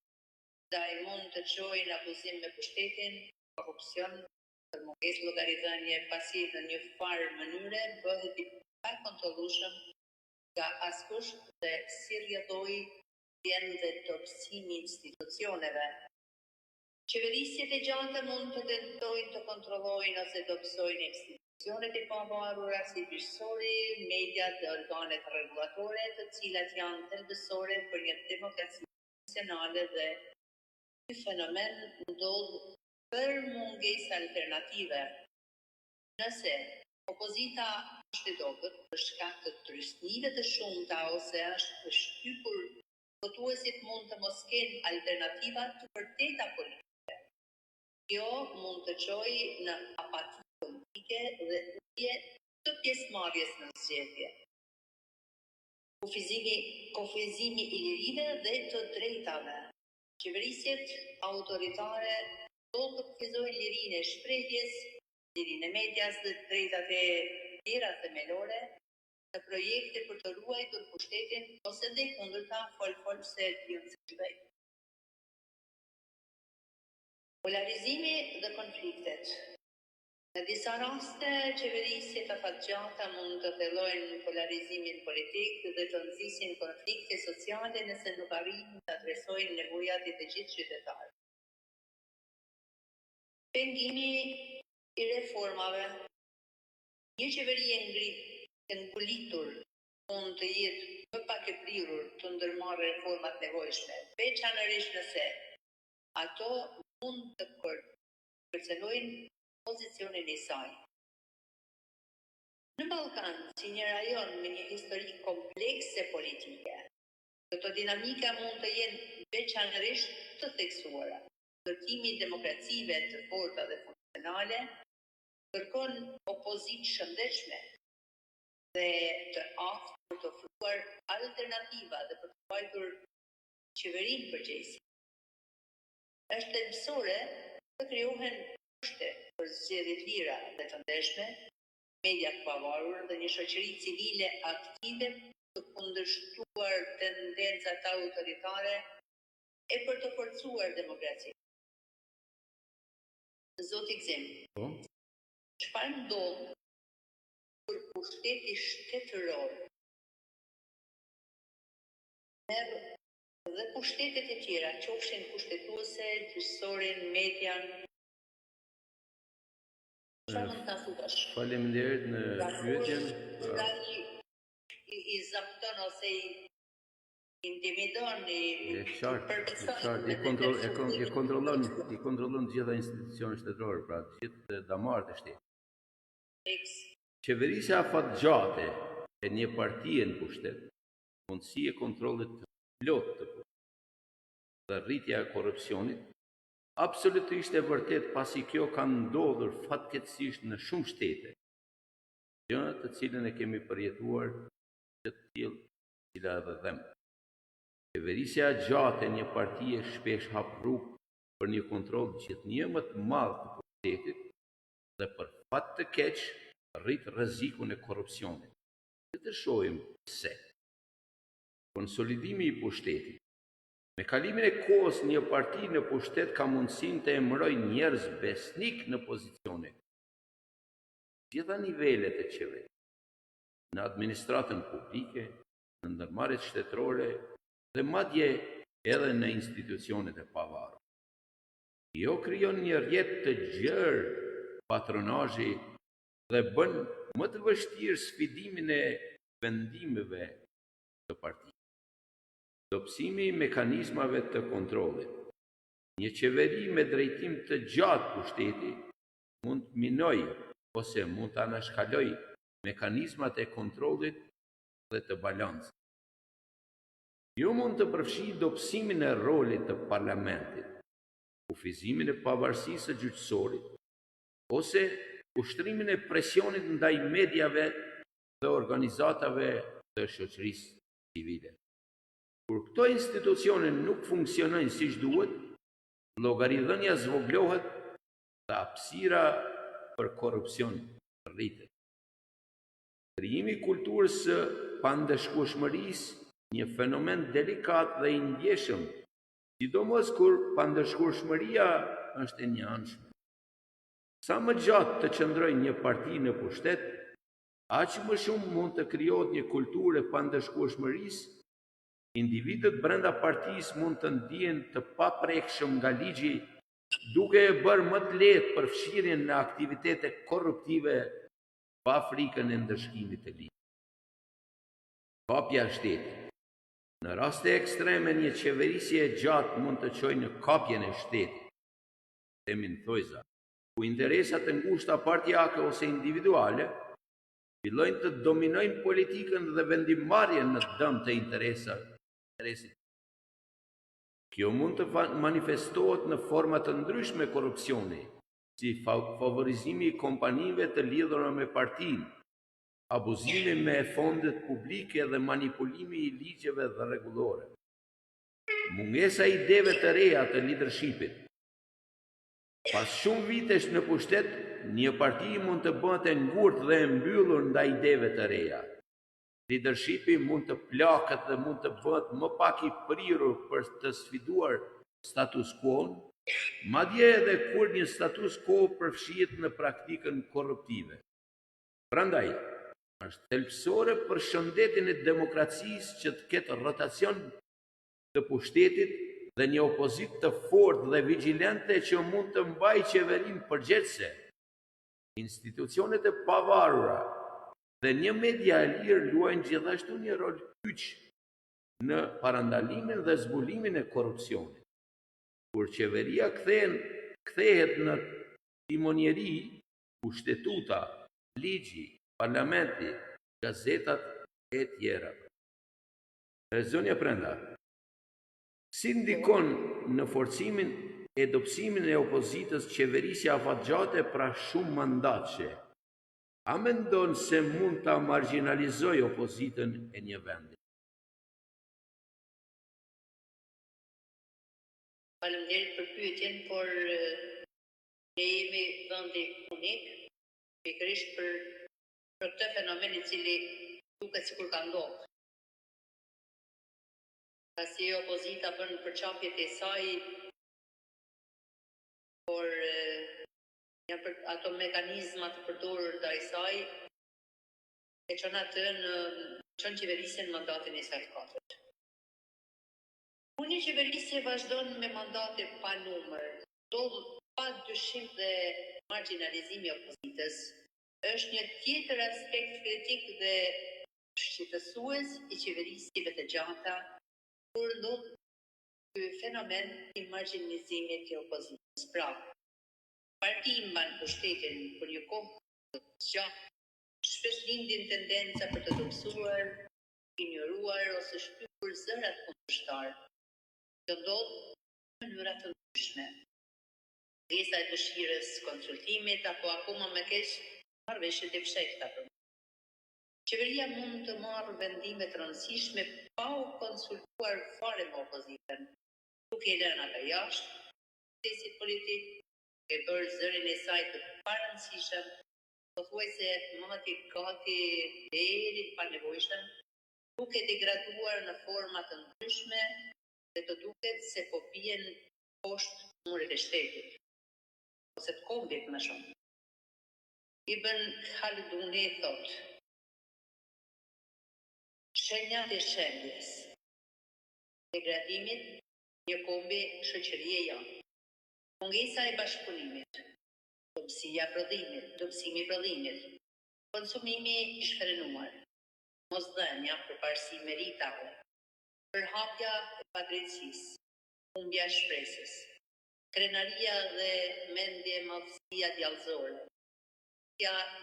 Ai mund të çojë në abuzim me pushtetin, korrupsion, për mungesë llogaridhënie, pasi në një farë mënyre bëhet i pakontrollueshëm nga askush dhe si rrjedhoi vjen dhe dobësimi i institucioneve. Qeverisjet e gjata mund të tentojnë të kontrollojnë ose dobësojnë institucionet e pavarura si bishësori, mediat dhe organet rregullatore, të cilat janë thelbësore për një demokraci funksionale dhe ky fenomen ndodh për mungesë alternative. Nëse opozita është e dobët për shkak të trysnive të shumta ose është shtypur, votuesit mund të mos kenë alternativa të vërteta politike. Kjo mund të çojë në apati politike dhe ulje të pjesëmarrjes në zgjedhje. Kufizimi i lirive dhe të drejtave. Qeverisjet autoritare do të kufizojnë lirinë e shprehjes, lirinë e medias dhe drejtat e tjera themelore në projekte për të ruajtur pushtetin ose dhe kundërta fol se janë së shpejt. Polarizimi dhe konfliktet. Në disa raste, qeverisjet afatgjata mund të thellojnë polarizimin politik dhe të nxisin konflikte sociale nëse nuk arrin të adresojnë nevojat e të gjithë qytetarëve. Pengimi i reformave. Një qeveri e ngulitur mund të jetë më pak e prirur të ndërmarrë reformat nevojshme, veçanërisht nëse ato mund të kërcënojnë pozicionin e saj. Në Ballkan, si një rajon me një histori komplekse politike, këto dinamika mund të jenë veçanërisht të theksuara. Ndërtimi i demokracive të forta dhe funksionale kërkon opozitë shëndetshme dhe të aftë për të ofruar alternativa dhe për të mbajtur qeverinë përgjegjësi. Është thelbësore të krijohen kushte për zgjedhje të lira dhe të ndershme, media të pavarur dhe një shoqëri civile aktive të kundërshtuar tendencat autoritare e për të forcuar demokracinë. Zoti Gzim, çfarë ndodh kur pushteti shtetëror merr dhe pushtetet e tjera, qofshin kushtetuese, gjyqësorin, median? Faleminderit në pyetjen. I zapton ose i intimidon I kontrollon të gjitha institucionet shtetërore, pra të gjithë damarët e shtetit. Qeverisja afatgjate e një partie në pushtet, mundësi e kontrollit të plotë të pushtet dhe rritja e korrupsionit, absolutisht e vërtet pasi kjo ka ndodhur fatkeqësisht në shumë shtete, gjë të cilën e kemi përjetuar të tillë cila edhe them. Qeverisja gjatë e një partie shpesh hap rrugë për një kontroll gjithnjë më të madh të pushtetit dhe për fat të keq rrit rrezikun e korrupsionit. Le të shohim pse. Konsolidimi i pushtetit. Me kalimin e kohës, një parti në pushtet ka mundësinë të emërojë njerëz besnik në pozicione. Gjitha nivelet e qeverisë, në administratën publike, në ndërmarrjet shtetërore dhe madje edhe në institucionet e pavarura. Jo krijon një rrjet të gjerë patronazhi dhe bën më të vështirë sfidimin e vendimeve të partisë. Dobësimi i mekanizmave të kontrollit. Një qeveri me drejtim të gjatë pushteti mund të minojë ose mund të anashkalojë mekanizmat e kontrollit dhe të balancës. Jo mund të përfshijë dobësimin e rolit të parlamentit, kufizimin e pavarësisë së gjyqësorit, ose ushtrimin e presionit ndaj mediave dhe organizatave të shoqërisë civile. Kur këto institucione nuk funksionojnë siç duhet, llogaridhënia zvoglohet dhe hapësira për korrupsion rritet. Krijimi i kulturës së pandëshkueshmërisë, një fenomen delikat dhe i ndjeshëm, sidomos kur pandëshkueshmëria është e njëanshme. Sa më gjatë të qëndrojë një parti në pushtet, aq më shumë mund të krijohet një kulturë e pandëshkueshmërisë. Individët brenda partisë mund të ndihen të paprekshëm nga ligji duke e bërë më të lehtë përfshirjen në aktivitete korruptive pa frikën e ndërshkimit të ligjit. Kapja e shtetit. Në raste ekstreme, një qeverisje e gjatë mund të çojë në kapjen e shtetit, themin thojza, ku interesat e ngushta partijake ose individuale fillojnë të dominojnë politikën dhe vendimmarrjen në dëm të interesit. Kjo mund të manifestohet në forma të ndryshme korrupsioni, si favorizimi i kompanive të lidhura me partinë, abuzimi me fondet publike dhe manipulimi i ligjeve dhe rregullore. Mungesa e ideve të reja të leadershipit. Pas shumë vitesh në pushtet, një parti mund të bëhet e ngurtë dhe e mbyllur ndaj ideve të reja. Leadershipi mund të plakët dhe mund të bëhet më pak i prirur për të sfiduar status quo-n, madje edhe kur një status quo përfshihet në praktikën korruptive. Prandaj, është thelbësore për shëndetin e demokracisë që të ketë rotacion të pushtetit dhe një opozit të fortë dhe vigjilente që mund të mbajë qeverinë përgjegjëse. Institucionet e pavarura dhe një media e lirë luajnë gjithashtu një rol kyç në parandalimin dhe zbulimin e korrupsionit. Kur qeveria kthehet në timonjeri, kushtetuta, ligji, parlamenti, gazetat e tjera. Zonja Prenda, si ndikon në forcimin e dobësimin e opozitës qeverisja afatgjate pra shumë mandatëshe? A mendon se mund ta marginalizojë opozitën e një vendi? Faleminderit për pyetjen, por ne jemi vendi unik, pikërisht për këtë fenomen i cili duket sikur ka ndodhur. Pasi opozita bën përqafjet e saj, por janë për ato mekanizma të përdorur ndaj saj, e çon atë çon qeverisjen në mandatin e saj të katërt. Kur një qeverisje vazhdon me mandate pa numër, pa dyshim dhe marginalizimi i opozitës, është një tjetër aspekt kritik dhe shqetësues i qeverisjeve të gjata kur ndodh ky fenomen i marginalizimit të opozitës. Pra, partia mban pushtetin për një kohë të gjatë, shpesh lindin tendenca për të dobësuar, ignoruar ose shtypur zërat kundërshtar. Kjo ndodh në mënyra të ndryshme. Pjesa e dëshirës konsultimit apo akoma më keq marrëveshjet e fshehta. Qeveria mund të marrë vendime të rëndësishme pa u konsultuar fare me opozitën, duke i lënë ata jashtë procesit politik, duke bërë zërin e saj të parëndësishëm, pothuajse mati gati deri pa nevojshëm, duke degraduar në forma të ndryshme dhe të duket se po bien poshtë murit e shtetit, ose të kombit më shumë. Ibn Khalduni thotë, shenjat e shendjes, degradimit, një kombi shoqërie janë. Mungesa e bashkëpunimit, dobësimi i prodhimit, konsumimi i shfrenuar, mosdhënia përparësi meritave, përhapja e padrejtësisë, humbja e shpresës, krenaria dhe mendje madhësia djallëzore,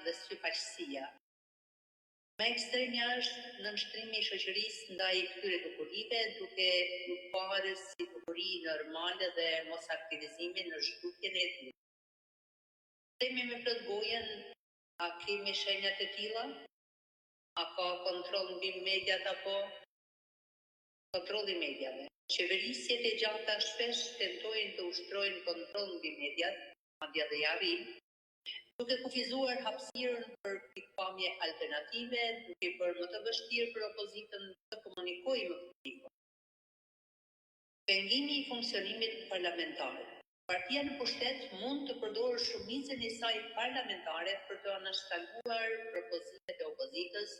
dhe syfaqësia. Me ekstremja është nënshtrimi i shoqërisë ndaj këtyre dukurive, duke u parë si dukuri normale dhe mos aktivizimi në zhdukjen e tyre. Themi me plot gojen, a kemi shenjat e tilla? A ka kontroll mbi mediat apo kontrolli mediave? Qeverisjet e gjata shpesh tentojnë të ushtrojnë kontroll mbi mediat, madje edhe i arrin, duke kufizuar hapësirën për pikpamje alternative, duke bërë më të vështirë për opozitën të komunikojë më publikisht. Pengimi i funksionimit parlamentar. Partia në pushtet mund të përdorë shumicën e saj parlamentare për të anashtaluar propozimet e opozitës,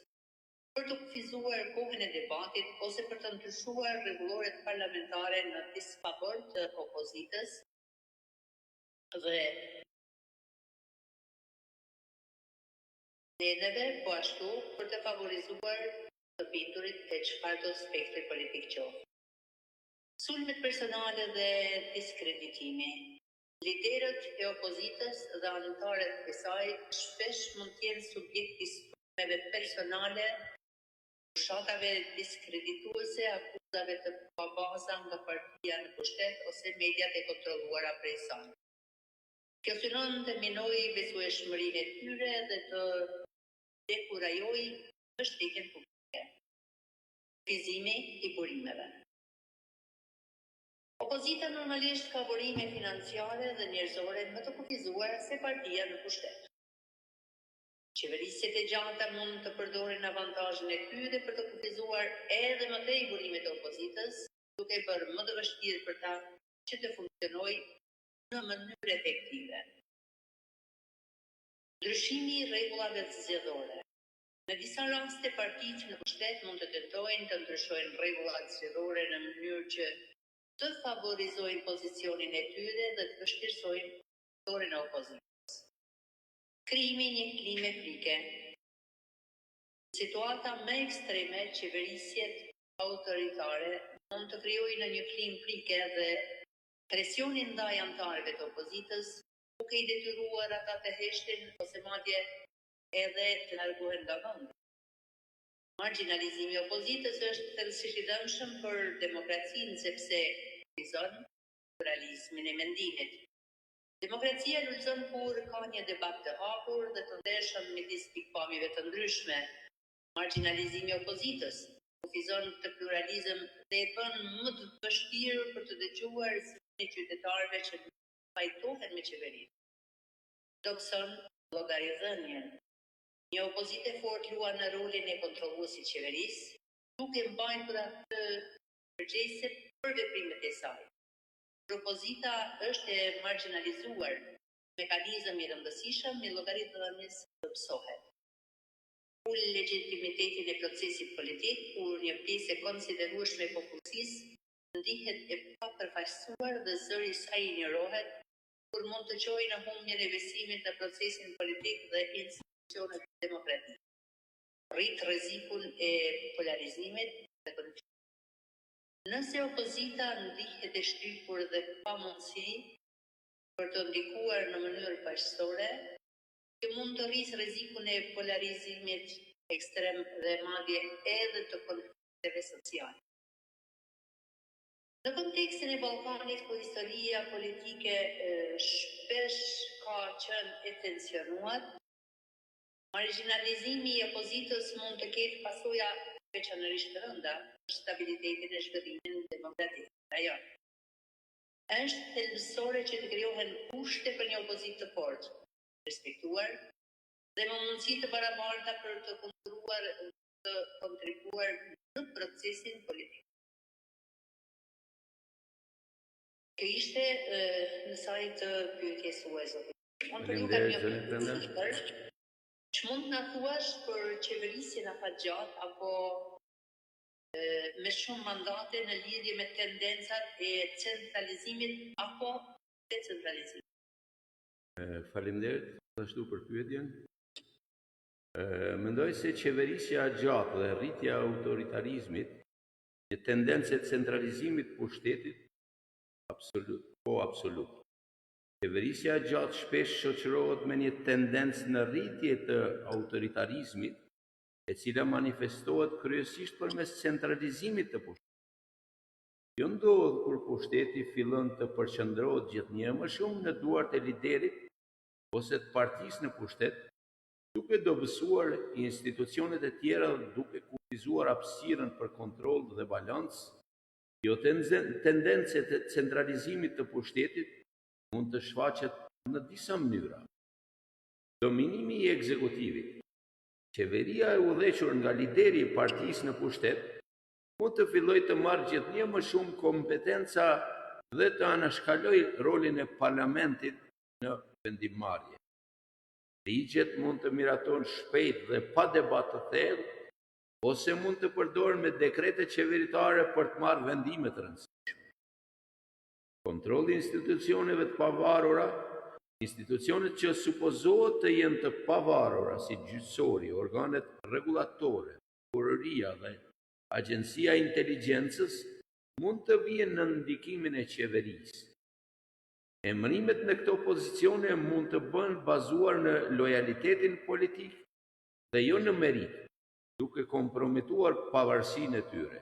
për të kufizuar kohën e debatit ose për të ndryshuar rregulloret parlamentare në disfavor të opozitës, dhe neneve, po ashtu për të favorizuar të bindurit e çfarë do spektri politik qoftë. Sulmet personale dhe diskreditimi. Liderët e opozitës dhe anëtarët e saj shpesh mund të jenë subjekt i sulmeve personale, fushatave diskredituese, akuzave të pabaza nga partia në pushtet ose mediat e kontrolluara prej saj. Kjo synon të minojë besueshmërinë e tyre dhe të dekurajojë mbështetjen publike. Fizimi i burimeve. Opozita normalisht ka burime financiare dhe njerëzore më të kufizuara se partia në pushtet. Qeverisjet e gjata mund të përdorin avantazhin e tyre për të kufizuar edhe më tej burimet e opozitës, duke bërë më të vështirë për ta që të funksionojë në mënyrë efektive. Ndryshimi i rregullave zgjedhore. Në disa raste partitë në pushtet mund të tentojnë të ndryshojnë rregullat zgjedhore në mënyrë që të favorizojnë pozicionin e tyre dhe të vështirësojnë dorën e opozitës. Krijimi i një klime frike. Situata më ekstreme, qeverisjet autoritare mund të krijojnë një klimë frike dhe presionin ndaj anëtarëve të opozitës, duke i detyruar ata të heshtin ose madje edhe të largohen nga vendi. Marginalizimi i opozitës është thellësisht i dëmshëm për demokracinë sepse ulëzon pluralizmin e mendimit. Demokracia ulëzon kur ka një debat të hapur dhe të ndeshëm midis pikpamjeve të ndryshme. Marginalizimi i opozitës kufizon këtë pluralizëm dhe e bën më të vështirë për të dëgjuar zërin e qytetarëve që pajtohen me qeverinë. Dobson llogaridhënien. Një opozitë e fortë luan në rolin e kontrolluesit qeverisë, duke mbajtur atë përgjegjëse për veprimet e saj. Opozita është e marginalizuar, mekanizëm i rëndësishëm i llogaridhënies dobësohet. Ul legitimitetin e procesit politik, kur një pjesë e konsiderueshme e popullsisë ndihet e papërfaqësuar dhe zëri i saj injorohet, kur mund të çojë në humbjen e besimit në procesin politik dhe institucionet demokratike. Rrit rrezikun e polarizimit dhe konfliktit. Nëse opozita ndihet e shtypur dhe pa mundësi për të ndikuar në mënyrë paqësore, që mund të rrisë rrezikun e polarizimit ekstrem dhe madje edhe të konflikteve sociale. Në kontekstin e Ballkanit, ku historia politike shpesh ka qenë e tensionuar, marginalizimi i opozitës mund të ketë pasoja veçanërisht të rënda për stabilitetin e zhvillimit demokratik në rajon. Është thelbësore që të krijohen kushte për një opozitë të fortë, respektuar dhe me mundësi të barabarta për të kontribuar në procesin politik. Kjo ishte në sajt të pyetjes suaj, zoti. Unë për ju kam një pyetje. Ç'mund na thuash për qeverisjen afatgjatë apo me shumë mandate në lidhje me tendencat e centralizimit apo decentralizimit? Faleminderit ashtu për pyetjen. Mendoj se qeverisja gjatë dhe rritja e autoritarizmit, një tendencë e centralizimit pushtetit, absolut. Qeverisja gjatë shpesh shoqërohet me një tendencë në rritje të autoritarizmit, e cila manifestohet kryesisht përmes centralizimit të pushtetit. Kjo ndodh kur pushteti fillon të përqendrohet gjithnjë më shumë në duart e liderit ose të partisë në pushtet, duke dobësuar institucionet e tjera dhe duke kufizuar hapësirën për kontroll dhe balancë. Kjo tendencë të centralizimit të pushtetit mund të shfaqet në disa mënyra. Dominimi i ekzekutivit. Qeveria e udhëhequr nga lideri i partisë në pushtet mund të fillojë të marrë gjithnjë më shumë kompetenca dhe të anashkalojë rolin e parlamentit në vendimmarrje. Ligjet mund të miratojnë shpejt dhe pa debat të thellë, ose mund të përdoren me dekrete qeveritare për të marrë vendime të rëndësishme. Kontrolli i institucioneve të pavarura Institucionet që supozohet të jenë të pavarura si gjyqësori, organet rregullatore, prokuroria dhe Agjencia e Inteligjencës mund të vijen në ndikimin e qeverisë. Emërimet në këto pozicione mund të bëhen bazuar në lojalitetin politik dhe jo në merit, duke kompromituar pavarësinë e tyre.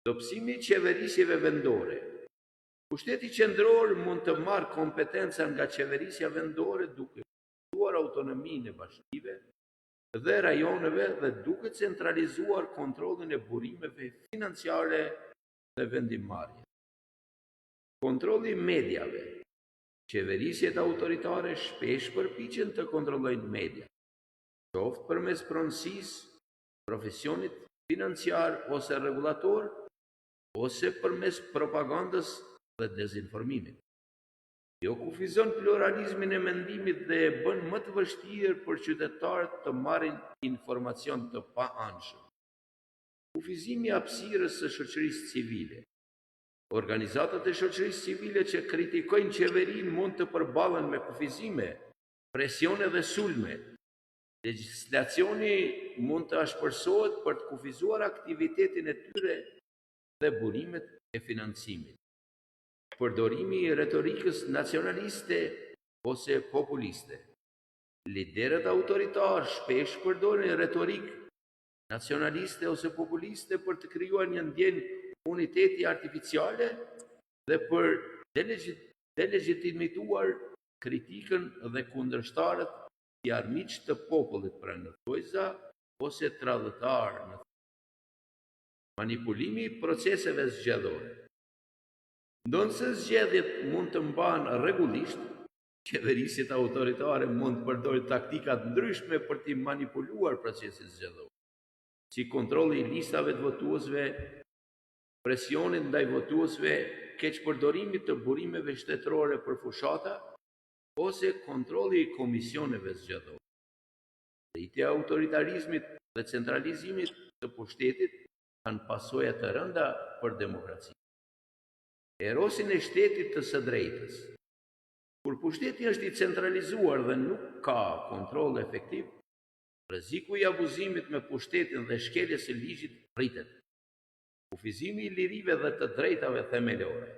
Dobësimi i qeverisjeve vendore. Pushteti qendror mund të marrë kompetenca nga qeverisja vendore duke kushtuar autonominë e bashkive dhe rajoneve dhe duke centralizuar kontrollin e burimeve financiare dhe vendimmarrje. Kontrolli i mediave. Qeverisjet autoritare shpesh përpiqen të kontrollojnë media, qoftë përmes pronësisë, profesionit financiar ose rregullator, ose përmes propagandës dhe dezinformimit. Jo kufizon pluralizmin e mendimit dhe e bën më të vështirë për qytetarët të marrin informacion të pa-anshëm. Kufizimi i hapësirës së shoqërisë civile. Organizatat e shoqërisë civile që kritikojnë qeverinë mund të përballen me kufizime, presione dhe sulme. Legjislacioni mund të ashpërsohet për të kufizuar aktivitetin e tyre dhe burimet e financimit. Përdorimi i retorikës nacionaliste ose populiste. Liderët autoritar shpesh përdorin retorikë nacionaliste ose populiste për të krijuar një ndjenjë uniteti artificiale dhe për delegitimituar kritikën dhe kundërshtarët si armiq të popullit pranë thojza ose tradhtar në manipulimi i proceseve zgjedhore. Ndonse zgjedhjet mund të mbahen rregullisht, qeverisjet autoritare mund të përdorin taktika të ndryshme për të manipuluar procesin zgjedhor, si kontrolli i listave të votuesve, presionit ndaj votuesve, keqpërdorimi të burimeve shtetërore për fushata ose kontrolli i komisioneve zgjedhore. Rritja e autoritarizmit dhe centralizimit të pushtetit kanë pasoja të rënda për demokracinë. Erosin e shtetit të së drejtës. Kur pushteti është i centralizuar dhe nuk ka kontroll efektiv, rreziku i abuzimit me pushtetin dhe shkeljes së ligjit rritet. Kufizimi i lirive dhe të drejtave themelore.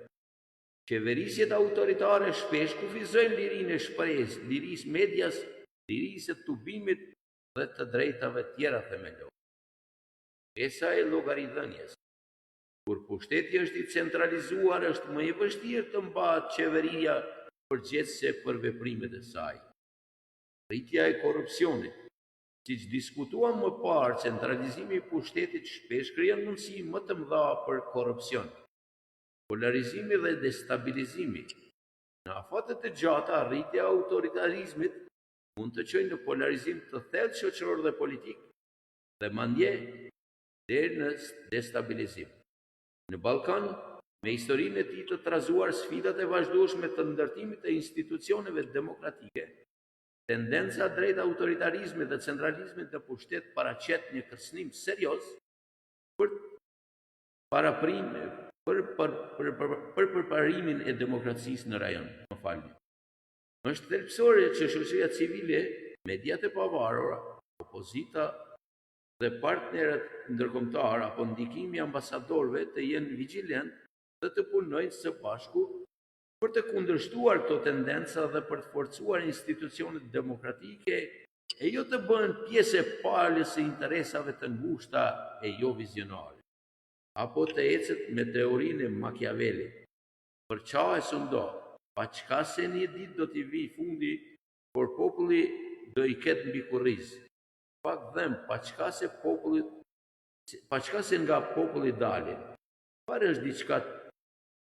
Qeverisjet autoritare shpesh kufizojnë lirinë e shprehjes, lirisë medias, lirisë të tubimit dhe të drejtave tjera themelore. Pesa e llogaridhënies. Kur pushteti është i centralizuar, është më i vështirë të mbahet qeveria përgjegjëse për veprimet e saj. Rritja e korrupsionit. Siç diskutuam më parë, centralizimi i pushtetit shpesh krijon mundësi më të mëdha për korrupsion, polarizimi dhe destabilizimi. Në afate të gjata, rritja e autoritarizmit mund të çojë në polarizim të thellë shoqëror dhe politik dhe mandje deri në destabilizim. Në Ballkan, me historinë e tij të trazuar sfidat e vazhdueshme të ndërtimit të institucioneve demokratike, tendenca drejt autoritarizmit dhe centralizmit në pushtet paraqet një kërcënim serioz për përparimin e demokracisë në rajon. Është thelbësore që shoqëria civile, mediat e pavarura, opozita dhe partnerët ndërkombëtar apo ndikimi i ambasadorëve të jenë vigjilent dhe të punojnë së bashku për të kundërshtuar këto tendenca dhe për të forcuar institucionet demokratike e jo të bëhen pjesë e palës së interesave të ngushta e jo vizionare, apo të ecet me teorinë e Machiavellit. Për çfarë së ndo, pa çka se një ditë do t'i vi fundi, por populli do i ketë mbi kurriz. Pak dhem, pa çka se nga populli dalin. Çfarë është diçka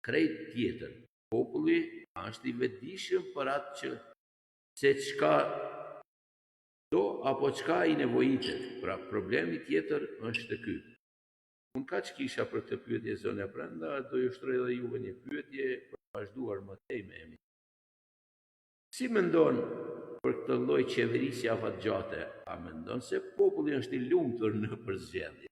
krejt tjetër? Populli është i vetëdijshëm për atë që se çka do apo çka i nevojitet. Pra problemi tjetër është ky. Unë kaq kisha për këtë pyetje zonë brenda, do ju shtroj edhe juve një pyetje për të vazhduar më tej me emision. Si mendon për këtë lloj qeverisje afatgjate? A mendon se populli është i lumtur në përzgjedhje?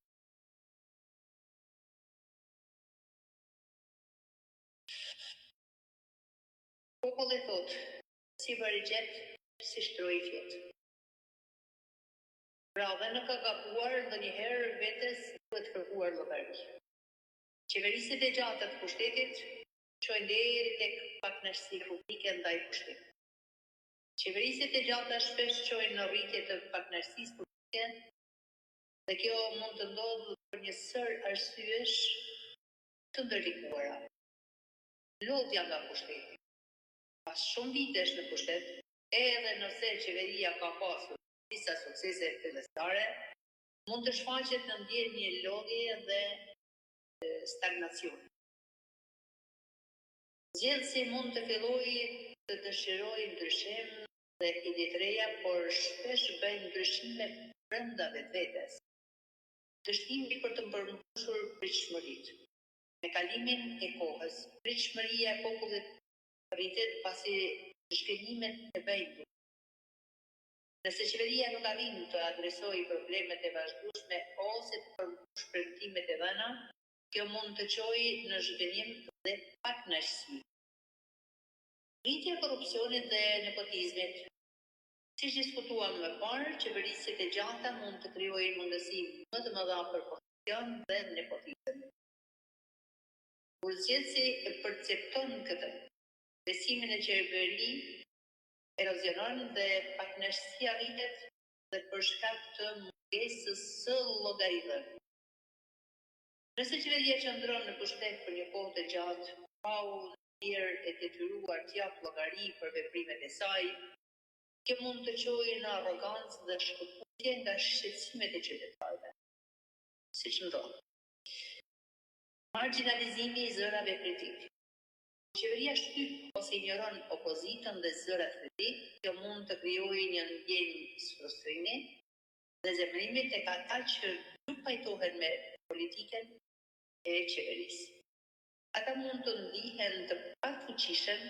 Populli thotë si varigjet, si shtroi fjetë. Pra dhe në ka gabuar ndonjëherë vetes duhet kërkuar llogari. Qeverisit e gjata të pushtetit çojnë deri tek pakënaqësi publike ndaj pushtetit. Qeverisit e gjata shpesh çojnë në rritje të pakënaqësisë publike dhe kjo mund të ndodhë për një sër arsyesh të ndërlikuara. Lodhja nga pushteti. Pas shumë vitesh në pushtet, edhe nëse qeveria ka pasur disa suksese fillestare, mund të shfaqet në ndjenjë lodhje dhe stagnacion. Zgjedhësi mund të fillojë të dëshirojë ndryshim dhe ide të reja, por shpesh bëjnë ndryshime brenda vetvetes. Dështimi për të përmbushur pritshmëritë. Me kalimin e kohës, pritshmëria e popullit rritet pasi shkellimet e bëjnë. Nëse qeveria nuk arrin të adresojë problemet e vazhdueshme ose të përmbushë premtimet e dhëna, kjo mund të çojë në zhgënjim dhe pakënaqësi. Rritja e korrupsionit dhe nepotizmit. Siç diskutuam më parë, qeverisit e gjata mund të krijojnë mundësi më të mëdha për korrupsion dhe nepotizëm. Kur zgjedhësi e percepton këtë, besimin e qeveri erozionon dhe pakënaqësia rritet dhe për shkak të mungesës së llogaritëve. Nëse qeveria qëndron në pushtet për një kohë të gjatë, pa u ndjerë e detyruar të jap llogari për veprimet e saj, kjo mund të çojë në arrogancë dhe shkëputje nga shqetësimet e qytetarëve. Siç ndodh. Marginalizimi i zërave kritike. Qeveria shtyp ose ignoron opozitën dhe zërat kritik, kjo mund të krijojë një ndjenjë frustrimi dhe zemrimi tek ata që nuk pajtohen me politikën e qeverisë. Ata mund të ndihen të pafuqishëm,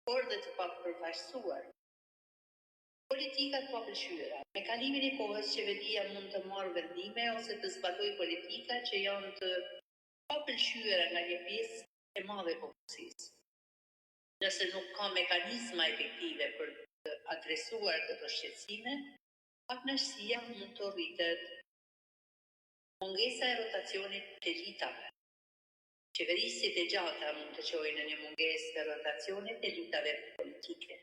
por dhe të papërfaqësuar. Politika të papëlqyera. Me kalimin e kohës, qeveria mund të marrë vendime ose të zbatojë politika që janë të papëlqyera nga një pjesë e madhe e popullsisë. Nëse nuk ka mekanizma efektive për të adresuar këto shqetësime, pakënaqësia mund të rritet. Mungesa e rotacionit të elitave. Qeverisit e gjata mund të çojnë në një mungesë të rotacionit të elitave politike.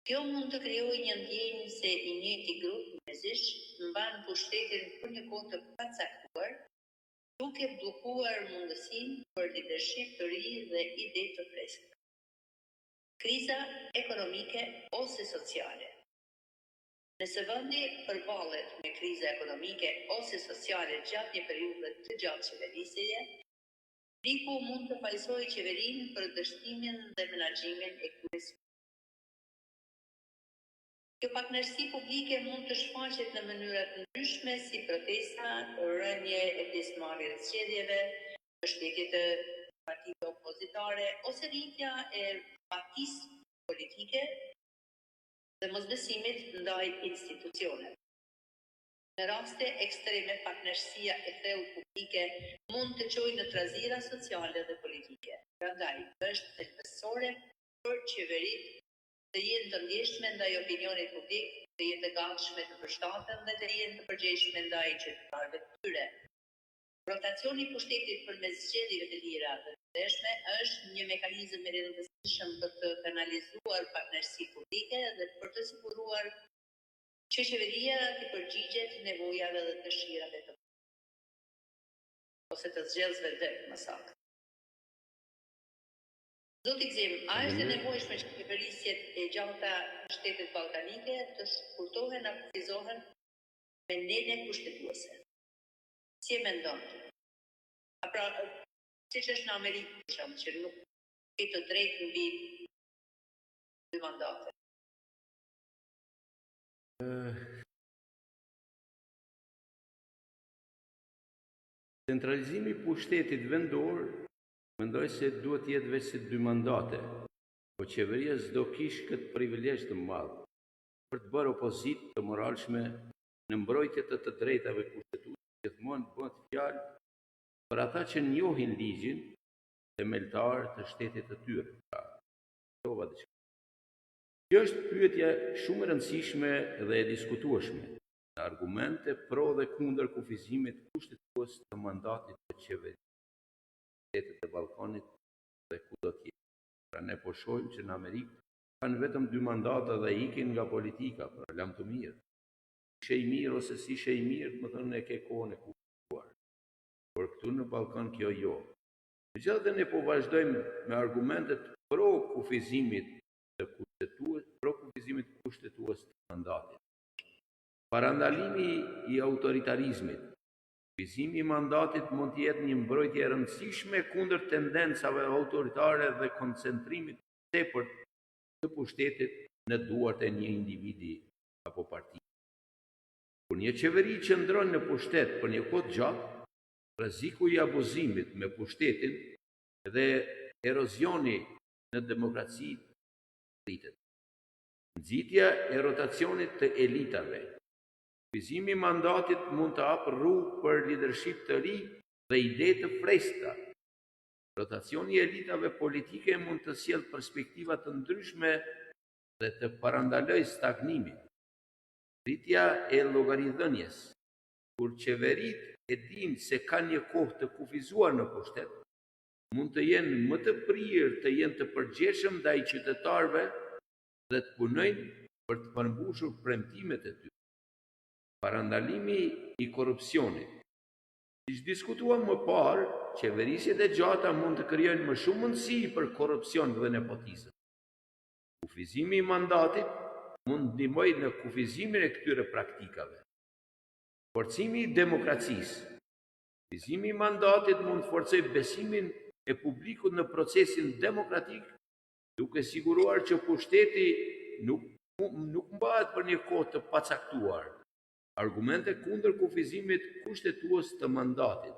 Kjo mund të krijojë një ndjenjë se i njëjti grup njerëzish mban pushtetin për një kohë të pacaktuar, duke bllokuar mundësinë për lidership të ri dhe ide të freskëta. Kriza ekonomike ose sociale. Nëse vendi përballet me kriza ekonomike ose sociale gjatë një periudhe të gjatë qeverisjeje, liku mund të fajsojë qeverinë për dështimin dhe menaxhimin e kryesit. Kjo pakënaqësi publike mund të shfaqet në mënyra të ndryshme si protesta, rënje e pjesëmarrjes në zgjedhjeve, mbështetje të partive opozitare ose rritja e apatisë politike dhe mosbesimit ndaj institucioneve. Në raste ekstreme, pakënaqësia e thellë publike mund të çojë në trazira sociale dhe politike. Prandaj, është thelbësore për qeveritë të jenë të ndjeshme ndaj opinionit publik, të jenë të gatshme të përshtaten dhe të jenë të përgjegjshme ndaj qytetarëve të tyre. Rotacioni i pushtetit përmes zgjedhjeve të lira dhe të ndeshme është një mekanizëm i rëndësishëm për të kanalizuar pakënaqësi publike dhe për të siguruar që qeveria të përgjigjet nevojave dhe dëshirave të ose të zgjedhësve dhe më saktë. Zoti Gzim, a është e nevojshme që qeverisjet e gjata në shtetet ballkanike të shkurtohen apo kufizohen me nene kushtetuese? Si e mendon? Pra, siç është në Amerikë, që nuk ke të drejtë mbi 2 mandate. Centralizimi i pushtetit vendor mendoj se duhet të jetë veç 2 mandate, po qeveria s'do kishte këtë privilegj të madh për të bërë opozitë të moralshme në mbrojtje të drejtave kushtetuese. Gjithmonë bëhet fjalë për ata që njohin ligjin, themeltar të shtetit të tyre. Kjo është pyetje shumë e rëndësishme dhe e diskutueshme. Argumente pro dhe kundër kufizimit kushtetues të mandatit të qeverisë të Ballkanit dhe kudo tjetër. Pra ne po shohim që në Amerikë kanë vetëm 2 mandata dhe ikin nga politika, pra lam të mirë. Ishe i mirë ose si ishe i mirë, më thënë e ke kohën e kufizuar. Por këtu në Ballkan kjo jo. Megjithatë ne po vazhdojmë me argumentet pro kufizimit kushtetues të mandatit. Parandalimi i autoritarizmit. Kufizimi i mandatit mund të jetë një mbrojtje e rëndësishme kundër tendencave autoritare dhe koncentrimit tepërt të pushtetit në duart e një individi apo partie. Kur një qeveri qëndron në pushtet për një kohë gjatë, rreziku i abuzimit me pushtetin dhe erozioni në demokraci rritet. Nxitja e rotacionit të elitave. Kufizimi i mandatit mund të hapë rrugë për lidership të ri dhe ide të freskëta. Rotacioni i elitave politike mund të sjellë perspektiva të ndryshme dhe të parandalojë stagnimin. Rritja e llogaridhënies. Kur qeveritë e dinë se kanë një kohë të kufizuar në pushtet, mund të jenë më të prirë të jenë të përgjegjshëm ndaj qytetarëve dhe të punojnë për të përmbushur premtimet e tyre. Parandalimi i korrupsionit. Siç diskutuam më parë, qeverisjet e gjata mund të krijojnë më shumë mundësi për korrupsion dhe nepotizëm. Kufizimi i mandatit mund të ndihmojë në kufizimin e këtyre praktikave. Forcimi i demokracisë. Kufizimi i mandatit mund të forcojë besimin e publikut në procesin demokratik, duke siguruar që pushteti nuk mbahet për një kohë të pacaktuar. Argumente kundër kufizimit kushtetues të mandatit.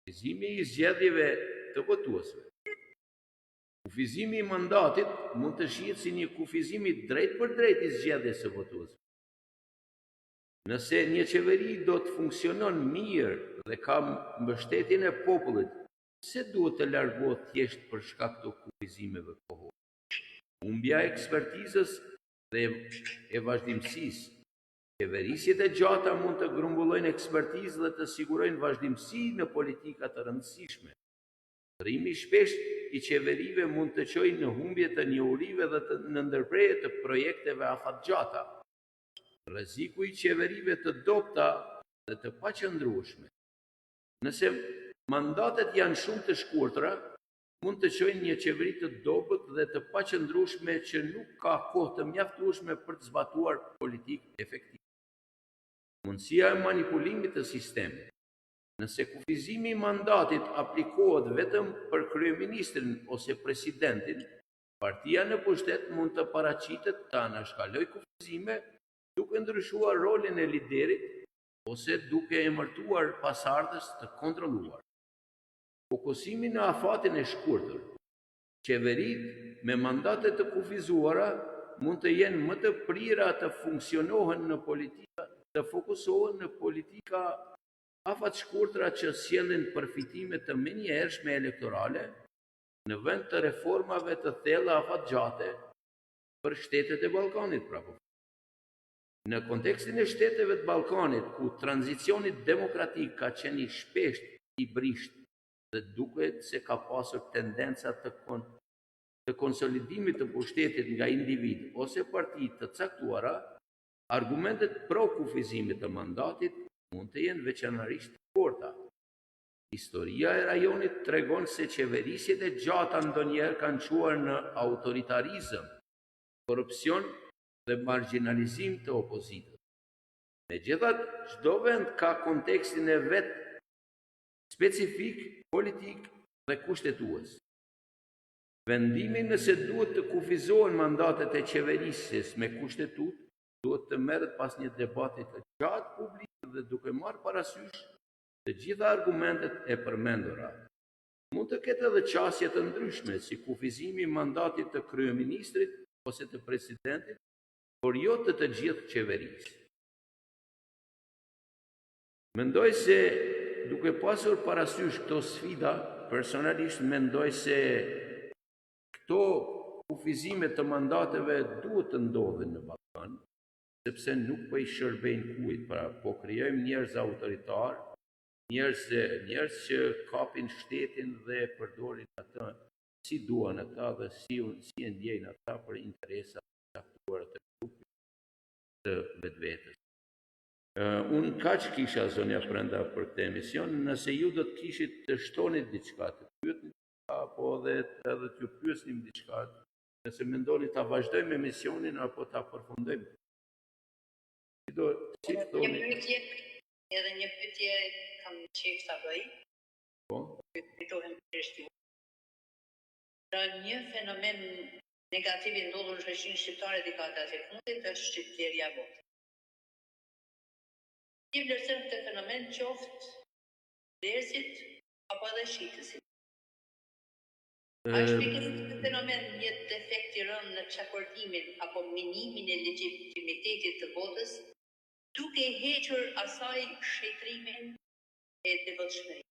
Kufizimi i zgjedhjeve të votuesve. Kufizimi i mandatit mund të shihet si një kufizim i drejt për drejt i zgjedhjes së votuesve. Nëse një qeveri do të funksionon mirë dhe ka mbështetjen e popullit, pse duhet të largohet thjesht për shkak të kufizimeve kohore? Humbja e ekspertizës dhe e vazhdimësisë. Qeverisjet e gjata mund të grumbullojnë ekspertizë dhe të sigurojnë vazhdimësi në politika të rëndësishme. Rrimi shpesh i qeverive mund të çojë në humbje të njohurive dhe në ndërprerje të projekteve afatgjata. Rreziku i qeverive të dobta dhe të paqëndrueshme. Nëse mandatet janë shumë të shkurtra, mund të çojnë një qeveri të dobët dhe të paqëndrueshme që nuk ka kohë të mjaftueshme për të zbatuar politikë efektive. Mundësia e manipulimit të sistemit. Nëse kufizimi i mandatit aplikohet vetëm për kryeministrin ose presidentin, partia në pushtet mund të paraqitet të anashkalojë kufizime duke ndryshuar rolin e liderit ose duke emërtuar pasardhës të kontrolluar. Fokusimi në afatin e shkurtër. Qeveritë me mandate të kufizuara mund të jenë më të prira të fokusohen në politika afat shkurtra që sjellin përfitime të menjëhershme elektorale në vend të reformave të thella afatgjate për shtetet e Ballkanit prapo. Në kontekstin e shteteve të Ballkanit, ku tranzicioni demokratik ka qenë shpesh i brisht dhe duket se ka pasur tendenca të konsolidimit të pushtetit nga individ ose parti të caktuara, argumentet pro kufizimit të mandatit mund të jenë veçanërisht të forta. Historia e rajonit tregon se qeverisjet e gjata ndonjëherë kanë çuar në autoritarizëm, korrupsion dhe marginalizim të opozitës. Megjithatë, çdo vend ka kontekstin e vet specifik, politik dhe kushtetues. Vendimi nëse duhet të kufizohen mandatet e qeverisjes me kushtetut, duhet të merret pas një debati të gjatë publik dhe duke marrë parasysh të gjitha argumentet e përmendura. Mund të ketë edhe qasje të ndryshme, si kufizimi i mandatit të kryeministrit ose të presidentit, por jo të gjithë qeverisë. Mendoj se duke pasur parasysh këto sfida, personalisht mendoj se këto kufizimet të mandateve duhet të ndodhin në Ballkan, sepse nuk po I shërbejnë kujt, pra po krijojmë njerëz autoritar, njerëz që kapin shtetin dhe përdorin atë si duan ata dhe si e ndjejnë ata për interesa të caktuara të grupit të vetvetes. Unë kaq kisha zonja Prenda për këtë emision, nëse ju do të kishit të shtonit diçka, të pyetni apo edhe t'ju pyesnim diçka, nëse mendoni ta vazhdojmë emisionin apo ta përfundojmë. Edhe një pyetje kam qejf ta bëj. Po. Kujtohem përshtyp. Pra një fenomen negativ I ndodhur në shoqërinë shqiptare dekadat e fundit është shqiptëria e votës. Ti vlerëson këtë fenomen qoftë dersit apo edhe shitësit. A shpjegon këtë fenomen një defekt I rënë në çakortimin apo minimin e legitimitetit të votës, duke hequr asaj shëtrimin e devotshmërisë?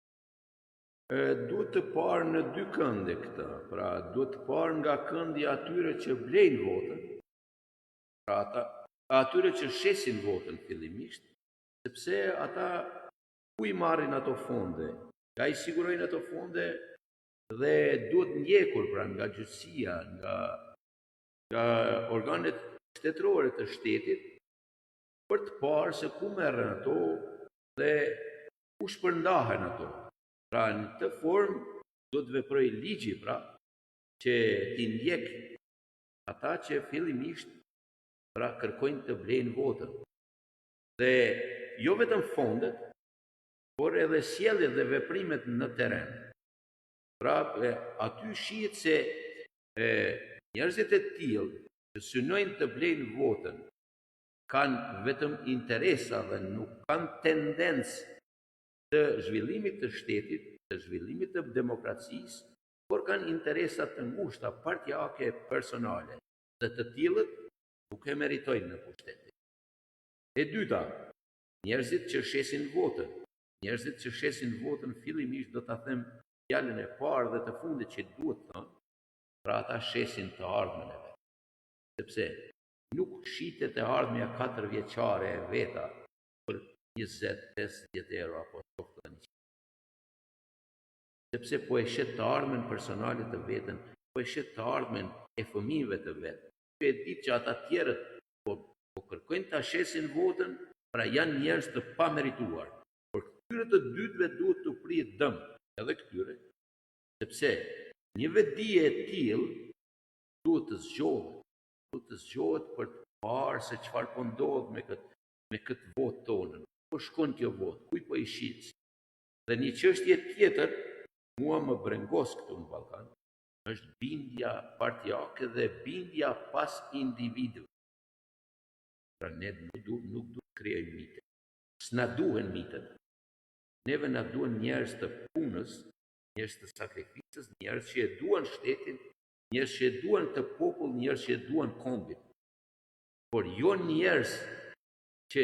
Duhet të parë në dy kënde këta, pra duhet të parë nga këndi atyre që blejnë votën, pra atyre që shesin votën fillimisht, sepse ata ku I marrin ato fonde, nga I sigurojnë ato fonde dhe duhet ndjekur pra nga gjyqësia, nga organet shtetërore të shtetit, për të parë se ku merren ato dhe ku shpërndahen ato. Pra në të formë do të veproj ligji pra që t'i ndjek ata që fillimisht pra kërkojnë të blejnë votën. Dhe jo vetëm fondet, por edhe sjelljet dhe veprimet në terren. Pra aty shihet se njerëzit e tillë që synojnë të blejnë votën kanë vetëm interesa dhe nuk kanë tendencë të zhvillimit të shtetit, të zhvillimit të demokracisë, por kanë interesa të ngushta partijake personale, dhe të tillët nuk e meritojnë në pushtetin. E dyta, njerëzit që shesin votën. Njerëzit që shesin votën fillimisht do ta them fjalën e parë dhe të fundit që duhet thënë, pra ata shesin të ardhmen e vet. Sepse nuk shitet e ardhmja 4 vjeçare e veta për 20-50 euro apo sepse po e shet të ardhmen personale të vetën, po e shet të ardhmen e fëmijëve të vetë. E ditë që ata tjerët po kërkojnë ta shesin votën, pra janë njerëz të pamerituar. Por këtyre të dytëve duhet të prihet dëm, edhe këtyre, sepse një vetdije e tillë duhet të zgjohet për të parë se çfarë po ndodh me këtë votë tonën. Po shkon kjo votë, kujt po I shit. Dhe një çështje tjetër mua më brengos këtu në Ballkan, është bindja partijake dhe bindja pas individëve. Pra ne nuk duhet krijojmë mite. S'na duhen mitet. Neve na duhen njerëz të punës, njerëz të sakrificës, njerëz që e duan shtetin, njerëz që e duan të popull, njerëz që e duan kombin. Por jo njerëz që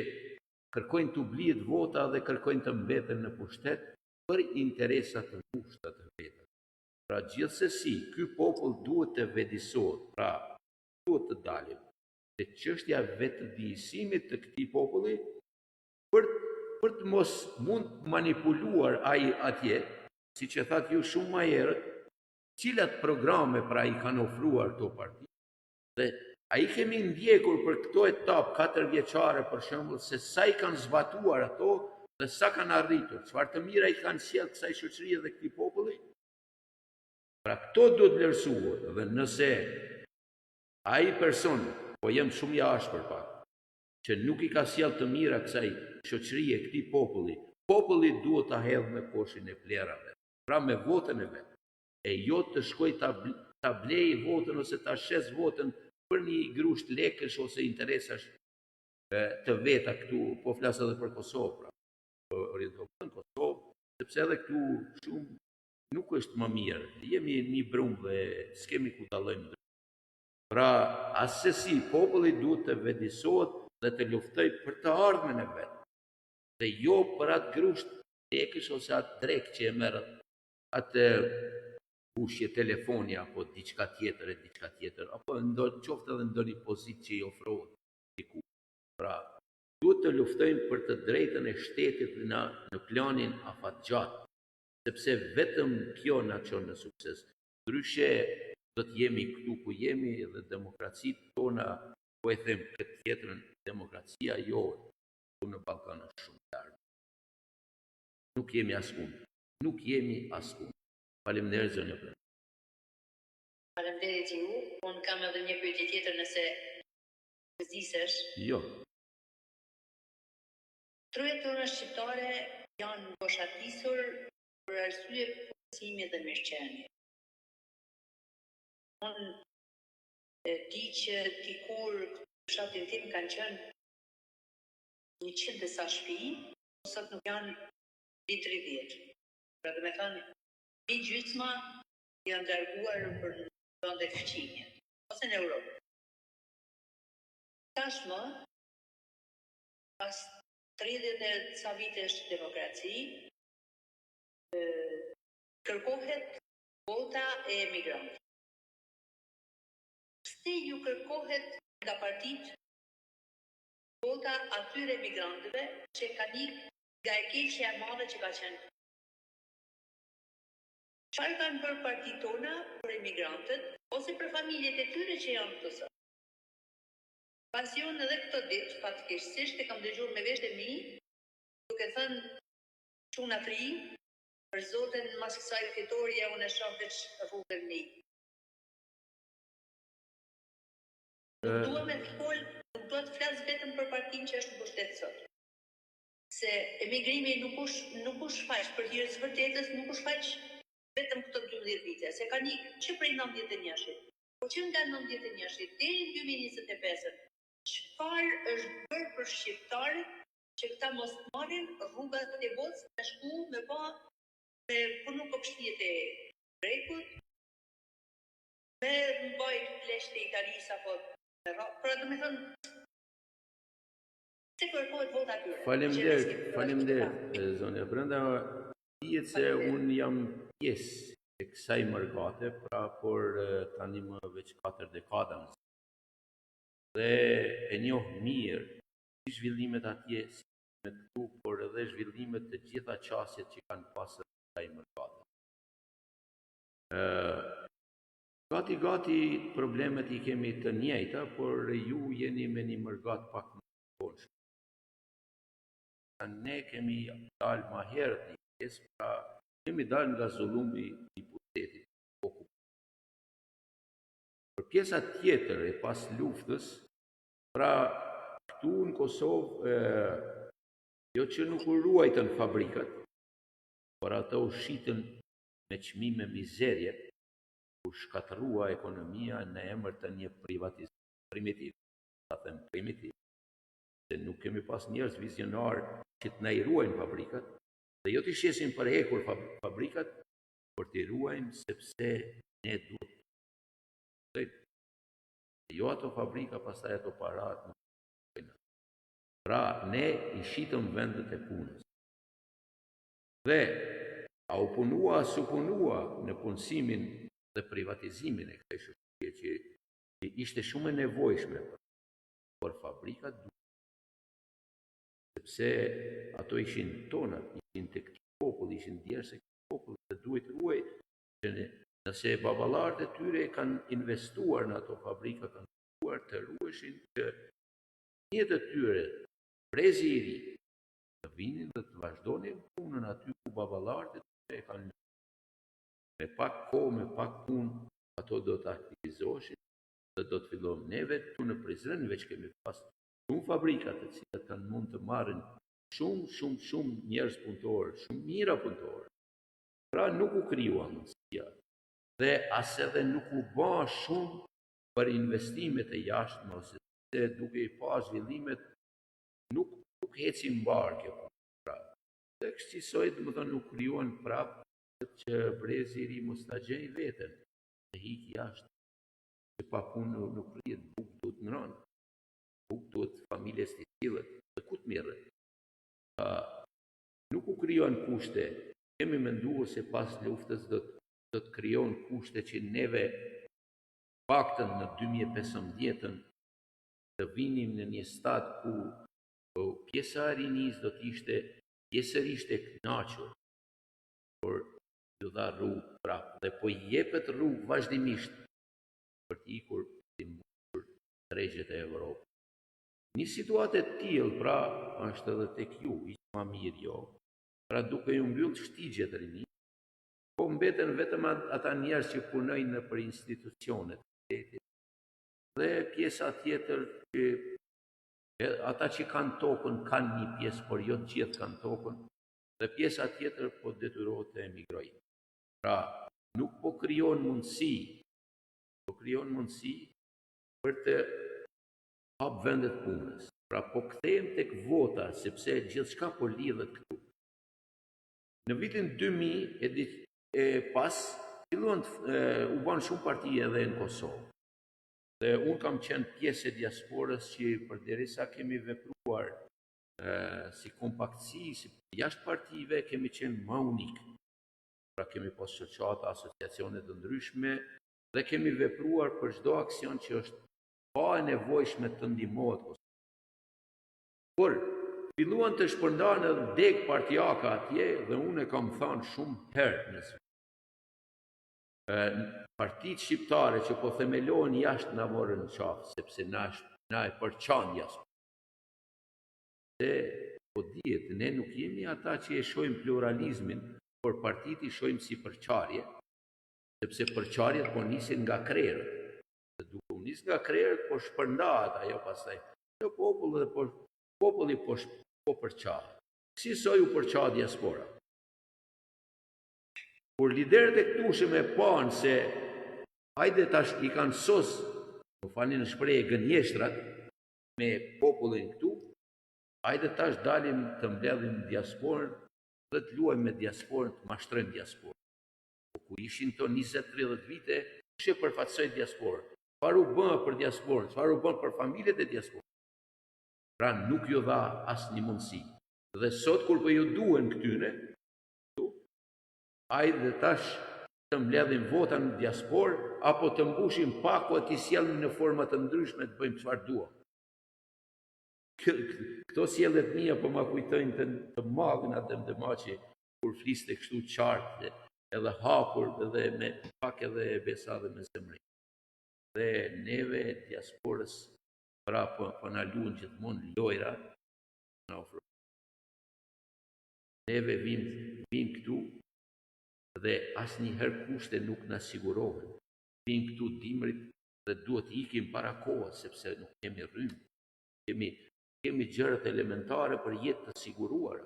kërkojnë të blihet vota dhe kërkojnë të mbeten në pushtet për interesa të ngushta të veta. Pra gjithsesi, ky popull duhet të vedisohet, pra duhet të dalim te çështja e vetëdijësimit të këtij populli për të mos mund manipuluar ai atje, siç e thatë ju shumë më herët, cilat programe pra I kanë ofruar këto parti. Dhe ai kemi ndjekur për këto etapë 4 vjeçare për shembull se sa I kanë zbatuar ato dhe sa kanë arritur, çfarë të mira I kanë sjellë kësaj shoqërie dhe këtij populli. Pra këto duhet vlerësuar dhe nëse ai person, po jam shumë I ashpër pak, që nuk I ka sjellë të mira kësaj shoqërie, këtij populli, populli duhet ta hedhë me koshin e plerave, pra me votën e vet. E jo të shkoj ta blej votën ose ta shes votën për një grusht lekësh ose interesash të veta këtu, po flas edhe për Kosovë, pra. Orientohen në Kosovë, sepse edhe këtu shumë nuk është më mirë. Jemi një brumë dhe s'kemi ku dallojmë. Pra, asesi populli duhet të vedisohet dhe të luftoj për të ardhmen e vet. Dhe jo për atë grusht lekësh ose atë drek që e merr atë pushje telefoni apo diçka tjetër, apo qoftë edhe ndonjë pozitë që i ofrohet diku. Pra, duhet të luftojmë për të drejtën e shtetit në planin afatgjatë, sepse vetëm kjo na çon në sukses. Ndryshe do të jemi këtu ku jemi dhe demokracitë tona, po e them këtë tjetrën, demokracia jote këtu në Ballkan është shumë larg. Nuk jemi askund. Faleminderit zonja Brenda. Faleminderit ju. Unë kam edhe një pyetje tjetër nëse pëzisesh. Jo. Trujet tona shqiptare janë boshatisur për arsye forcimi dhe mirëqenie. Unë di që dikur në fshatin tim kanë qenë 100 dhe sa shtëpi, sot nuk janë 30. Pra dhe me thënë, i gjysma janë dërguar për vende fqinje, ose në Europë. Tashmë, pas 30 e ca vitesh demokraci, kërkohet kvota e emigrantëve. Pse ju kërkohet nga partitë kvota atyre emigrantëve që kanë ikë nga e keqja e madhe që ka qenë? Çfarë kanë bërë partitë tona për emigrantët ose për familjet e tyre që janë këtu sot? Pasi unë edhe këtë ditë, fatkeqësisht e kam dëgjuar me veshët e mi, duke thënë çuna tri, për zotin mas kësaj fitorie unë e shoh veç rrugën mi. Nuk dua të flas vetëm për partinë që është në pushtet sot. Se emigrimi nuk u shfaq për hir të vërtetës, nuk u shfaq vetëm këto 12 vite, se kanë ikë që prej 91-shit. Po që nga 91-shit deri në 2025, çfarë është bërë për shqiptarët që këta mos marrin rrugat e botës me shku me punu kopshtijet e Grekut, me mbajt plesht e Italisë apo me rrapë. Pra do me thënë, se kërkohet vota atyre. Faleminderit, zonja Brenda. Dihet se unë jam pjesë e kësaj mërgate, pra por tani më veç 4 dekada dhe e njoh mirë si zhvillimet atje, si me këtu, por edhe zhvillimet të gjitha qasjet që kanë pasur kësaj mërgate. Gati problemet i kemi të njëjta, por ju jeni me një mërgat pak më tonë. Ne kemi dalë ma herët një pjesë, pra kemi dalë nga zullumi i pushtetit. Për pjesa tjetër e pas luftës, pra këtu në Kosovë, jo që nuk u ruajtën fabrikat, por ato u shitën me çmime mizerje, u shkatërrua ekonomia në emër të një privatizimi primitiv. Ta them primitiv, se nuk kemi pas njerëz vizionar që të na i ruajnë fabrikat, dhe jo t'i shesin për hekur fabrikat, por t'i ruajnë sepse ne duhet. Jo ato fabrika, pastaj ato parat. Pra, ne i shitëm vendet e punës. Dhe, a u punua, s'u punua në punësimin dhe privatizimin e kësaj shoqërie që ishte shumë e nevojshme, por fabrikat duhet. Sepse ato ishin tonat, ishin të këtij popull, ishin djerse këtij popull, dhe duhet ruaj, që nëse baballarët e tyre kanë investuar në ato fabrika, kanë duar të rueshin që një të tyre, brezi i ri, të vinin dhe të vazhdonin punën aty ku baballarët e tyre kanë me pak kohë, me pak punë, ato do të aktivizoheshin dhe do të fillojmë neve këtu në Prizren, veç kemi pas shumë fabrikat të cilat kanë mund të marrin shumë njerëz punëtor, shumë mira punëtor. Pra nuk u krijua mundësia dhe as edhe nuk u bë shumë për investimet e jashtme, ose se duke i pa zhvillimet nuk heci mbar kjo punë. Pra, dhe kësaj domethënë nuk krijuan prapë që brezi i ri mos ta gjej veten, të hiq jashtë. Se pa punë nuk rrihet, buk duhet ngrënë. Buk duhet familjes të tilla, dhe ku të mirret. Nuk u krijuan kushte. Kemi menduar se pas luftës do të do të krijon kushte që neve paktën në 2015 të vinim në një stad ku pjesa e rinisë do të ishte pjesërisht e kënaqur, por ju dha rrugë prapë dhe po jepet rrugë vazhdimisht për të ikur si mbushur tregjet e Evropës. Një situatë e tillë pra është edhe tek ju, ishte më mirë jo. Pra duke ju mbyll shtigjet e rini, po mbeten vetëm ata njerëz që punojnë në për institucionet e shtetit. Dhe pjesa tjetër që ata që kanë tokën kanë një pjesë, por jo të gjithë kanë tokën, dhe pjesa tjetër po detyrohet të emigrojë. Pra nuk po krijon mundësi për të hap vendet punës. Pra po kthehem tek vota, sepse gjithçka po lidhet këtu. Në vitin 2000 pas filluan u bën shumë parti edhe në Kosovë. Dhe unë kam qenë pjesë e diasporës që përderisa kemi vepruar si kompaktësi, si jashtë partive, kemi qenë më unik. Pra kemi pas shoqata, asociacione të ndryshme dhe kemi vepruar për çdo aksion që është pa e nevojshme të ndihmohet Kosovë. Por filluan të shpërndahen edhe deg partijaka atje dhe unë e kam thënë shumë herë nëse partitë shqiptare që po themelohen jashtë na morën në qafë, sepse na e përçan jashtë. Dhe po dihet, ne nuk jemi ata që e shohim pluralizmin, por partitë i shohim si përçarje, sepse përçarjet po nisin nga krerët. Dhe duke u nis nga krerët, po shpërndahet ajo pastaj. Jo populli dhe populli po përçahet. Kësaj u përça diaspora. Por liderët e këtushëm e panë se hajde tash i kanë sos, më falni në shprehje, gënjeshtrat me popullin këtu, hajde tash dalim të mbledhim diasporën dhe të luajmë me diasporën, të mashtrojmë diasporën. Po ku ishin to 20-30 vite, kush e përfaqësoi diasporën? Çfarë u bën për diasporën? Çfarë u bën për familjet e diasporës? Pra nuk ju dha asnjë mundësi. Dhe sot kur po ju duhen këtyre, hajde tash të mbledhim vota në diasporë, apo të mbushim paku e t'i sjellim në forma të ndryshme të bëjmë çfarë duam. Këto sjelljet mia po ma kujtojnë të Magna Demdemaçi, kur fliste kështu qartë, edhe hapur, edhe me pak edhe besa dhe me zemrim. Dhe neve diasporës, pra po na luajnë gjithmonë lojra, na ofrojnë. Neve vim këtu, dhe asnjëherë kushte nuk na sigurohen. Vim këtu dimrit dhe duhet të ikim para kohës, sepse nuk kemi rrymë. Kemi gjërat elementare për jetë të siguruara.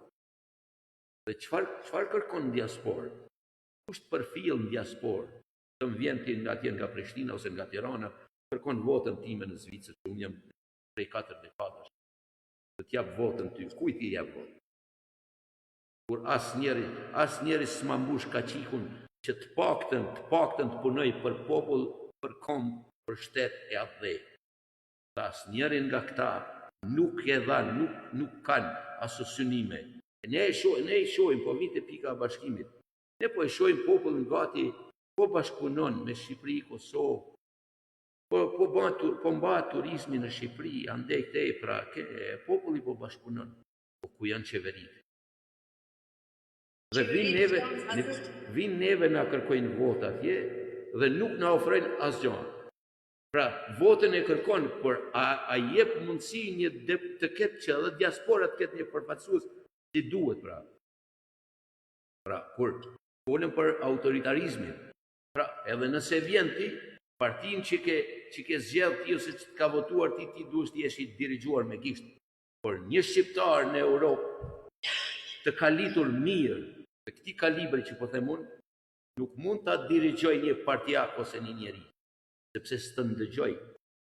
Dhe çfarë kërkon diasporë? Kush përfill në diasporë? Të më vjen ti nga Prishtina ose nga Tirana, kërkon votën time në Zvicër, që unë jam prej 4 dekadash. Të t'jap votën ty, kujt i jap votën? Kur asnjëri s'ma mbush kaqikun që të paktën të punoj për popull, për kombë, për shtet e atë dhe. Dhe asnjëri nga këta nuk e dha, nuk kanë aso synime. Ne i shohim, po vite pika bashkimit. Ne po e shohim popullin gati, po bashkëpunon me Shqipëri, Kosovë, po mbahet turizmi në Shqipëri, andej këtej, pra populli po bashkëpunon, po ku janë qeveritë? Dhe vinë neve na kërkojnë vota atje dhe nuk na ofrojnë asgjë. Pra, votën e kërkon, por a jep mundësi të ketë që edhe diaspora të ketë një përfaqësues si duhet, pra. Pra, kur folëm për autoritarizmin, pra, edhe nëse vjen ti, partinë që ke zgjedh ti ose që ka votuar ti duhet të jesh i dirigjuar me gisht. Por një shqiptar në Europë të kalitur mirë, dhe këti kalibri që po them unë, nuk mund ta dirigjoj një partijak ose një njeri, sepse s'të ndëgjoj,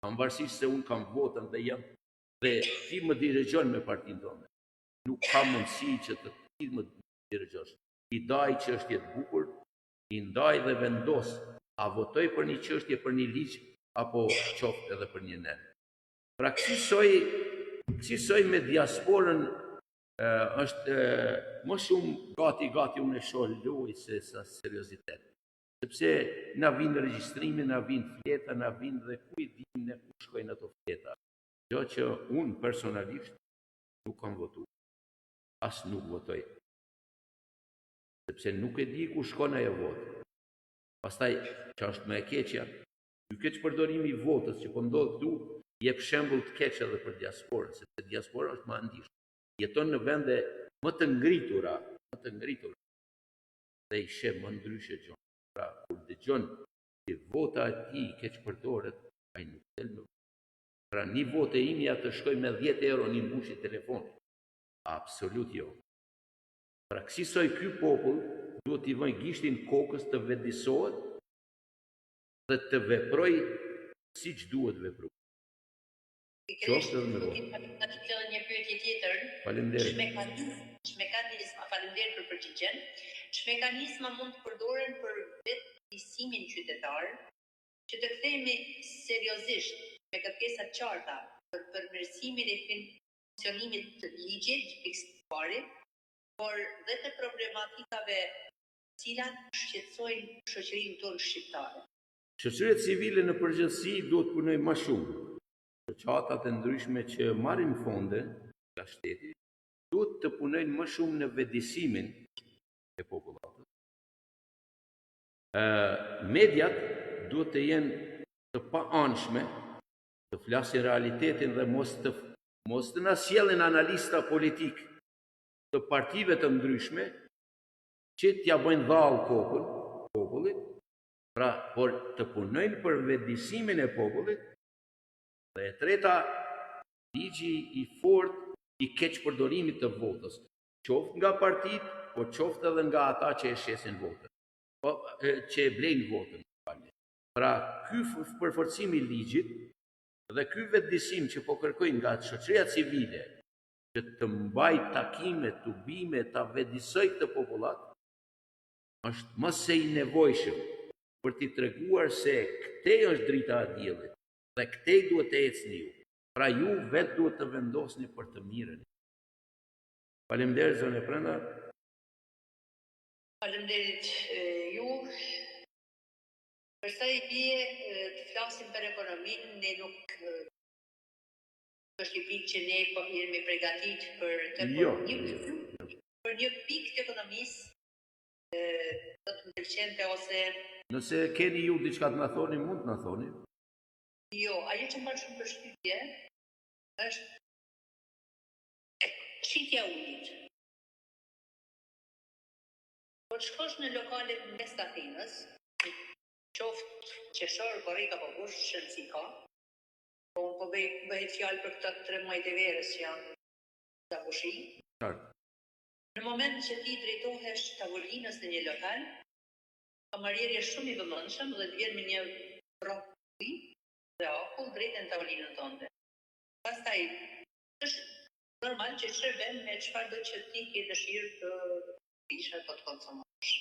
pavarësisht se unë kam votën dhe ti më dirigjon me partinë tonë. Nuk ka mundësi që ti më dirigjosh. I daj çështje të bukur, i ndaj dhe vendos, a votoj për një çështje, për një ligj, apo qoftë edhe për një ner. Pra kësaj me diasporën është më shumë gati unë e shoh lojë se sa seriozitet. Sepse na vinë regjistrimi, na vinë fleta, na vinë dhe ku i dim ne ku shkojnë ato fleta. Gjë që unë personalisht nuk kam votuar. As nuk votoj. Sepse nuk e di ku shkon ajo votë. Pastaj, që është më e keqja, ky keq përdorimi i votës që po ndodh këtu, jep shembull të keq edhe për diasporën, sepse diaspora është më andishme. Jeton në vende më të ngritura, dhe i sheh më ndryshe gjë. Pra, kur dëgjon që vota e tij keq përdoret, ai nuk del më. Pra, një votë e imja të shkoj me 10 euro një mbushje telefoni. Absolut jo. Pra, kësaj ky popull duhet t'i vënë gishtin kokës të vedisohet dhe të veproj siç duhet veproj. Qoftë edhe me votë. Në të të një pyetje tjetër. Faleminderit. Shmekanizma, faleminderit për përgjigjen. Shmekanizma mund të përdoren për vetëdijsimin qytetar, që të kthehemi seriozisht me kërkesa të qarta për përmirësimin e funksionimit të ligjit fiksuar, por dhe të problematikave të cilat shqetësojnë shoqërinë tonë shqiptare. Shoqëritë civile në përgjithësi duhet punojnë më shumë. Shoqatat e ndryshme që marrin fonde nga shteti duhet të punojnë më shumë në vetëdijsimin e popullatës. Mediat duhet të jenë të paanshme, të flasin realitetin dhe mos të na sjellin analista politik të partive të ndryshme që t'ja bëjnë dhallë popullit, pra, por të punojnë për vetëdijsimin e popullit. Dhe e treta, ligji i fortë i keq përdorimit të votës, qoftë nga partitë, po qoftë edhe nga ata që e shesin votën, që e blejnë votën. Pra, ky përforcimi i ligjit dhe ky vetëdijsim që po kërkojnë nga shoqëria civile, që të mbaj takime, tubime, ta vetëdijsoj këtë popullat, është më se i nevojshëm për t'i treguar se këtej është drita e diellit dhe këtej duhet të ecni ju. Pra ju vetë duhet të vendosni për të mirën. Faleminderit zonë e Prenda. Faleminderit ju. Përsa i bie të flasim për ekonominë, ne nuk është një pikë që ne jemi përgatit për të për një pikë të ekonomisë do të më pëlqente ose nëse keni ju diçka të na thoni, mund të na thoni. Jo, ajo që më bën shumë përshtypje është shitja e ujit. Po të shkosh në lokalet mes të Atinës, qoftë qeshor, korrika, po kush shënsi ka, po bëhet fjalë për këta 3 muajt e verës që janë zakoshi. Në moment që ti drejtohesh tavolinës në një lokal, kamarjeri është shumë i vëmendshëm dhe të vjen me një prop ujë dhe akull drejt në tavolinën tënde. Pastaj është normal që shërben me çfarë do që ti ke dëshirë të pish apo të konsumosh.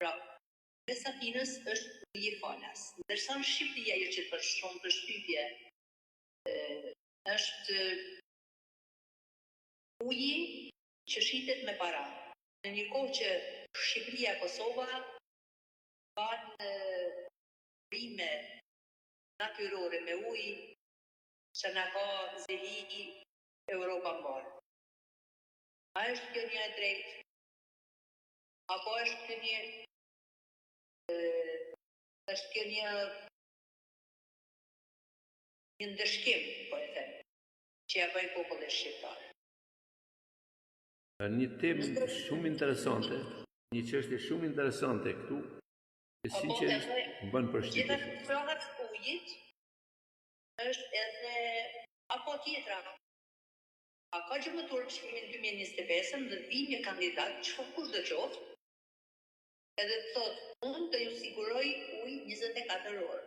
Pra, mes Atinës është uji i falas. Ndërsa në Shqipëri ajo që të shumë përshtypje është uji që shitet me para. Në një kohë që Shqipëria e Kosova kanë rime natyrore me ujë që na ka zeli Europa mbarë. A është kjo një e drejtë? Apo është kjo një ndëshkim, po e them, që ja bëjnë popullit shqiptar? Një temë shumë interesante, një çështje shumë interesante këtu, e sinqerisht më bën përshtypje. Gjithashtu provat ujit është edhe apo tjetra. A ka që më turp shkrimin 2025 dhe vi një kandidat që kush do qoftë edhe të thotë, unë të ju siguroj ujë 24 orë.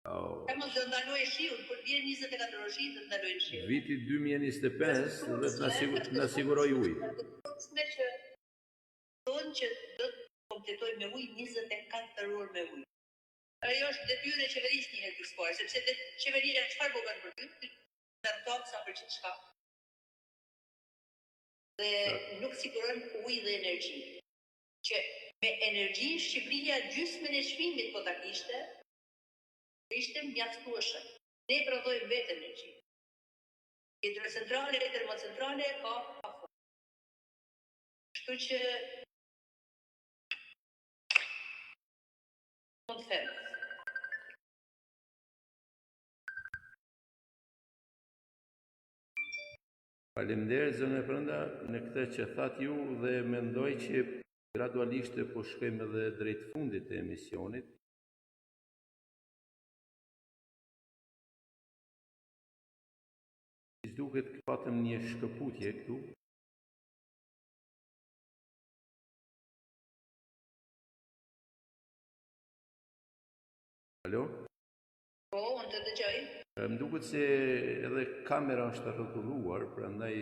Ka më të ndaloj shiun, për vjen 24 orë shi dhe ndalojnë shiun. Viti 2025 dhe të na siguroj ujë. Në që thonë që do të kompletoj me ujë 24 orë me ujë. Ajo është detyrë e qeverisë një herë fiksuar, sepse qeveria çfarë bën për ty? Në toksa për çka? Dhe nuk sigurojnë ujë dhe energji. Që me energji Shqipëria gjysmën e çmimit po ta kishte, ishte mjaftueshëm. Ne prodhojmë vetë energji. Hidrocentrale e termocentrale ka afër. Kështu që mund të them. Faleminderit zënë e Brenda në këtë që thatë ju dhe mendoj që gradualisht po shkojmë edhe drejt fundit të emisionit. Si duket patëm një shkëputje këtu. Alo? Po, unë të dëgjoj. Më duket se edhe kamera është rrotulluar, prandaj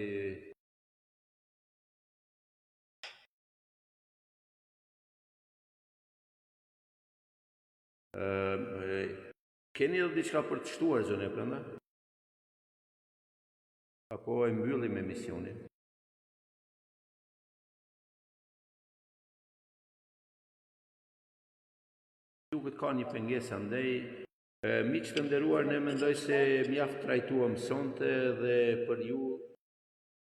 keni edhe diçka për të shtuar zënë e Brenda? Apo e mbyllim emisionin? Duket ka një pengesë andaj. Miq të nderuar, ne mendoj se mjaft trajtuam sonte dhe për ju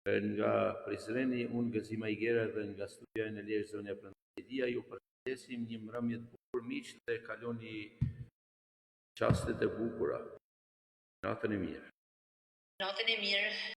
nga Prizreni, unë Gëzima Igera dhe nga studia e në Lezhë zonja Prandëdia, ju përshëndesim një mbrëmje të bukur miq dhe kaloni çastet e bukura. Natën e mirë. Natën e mirë.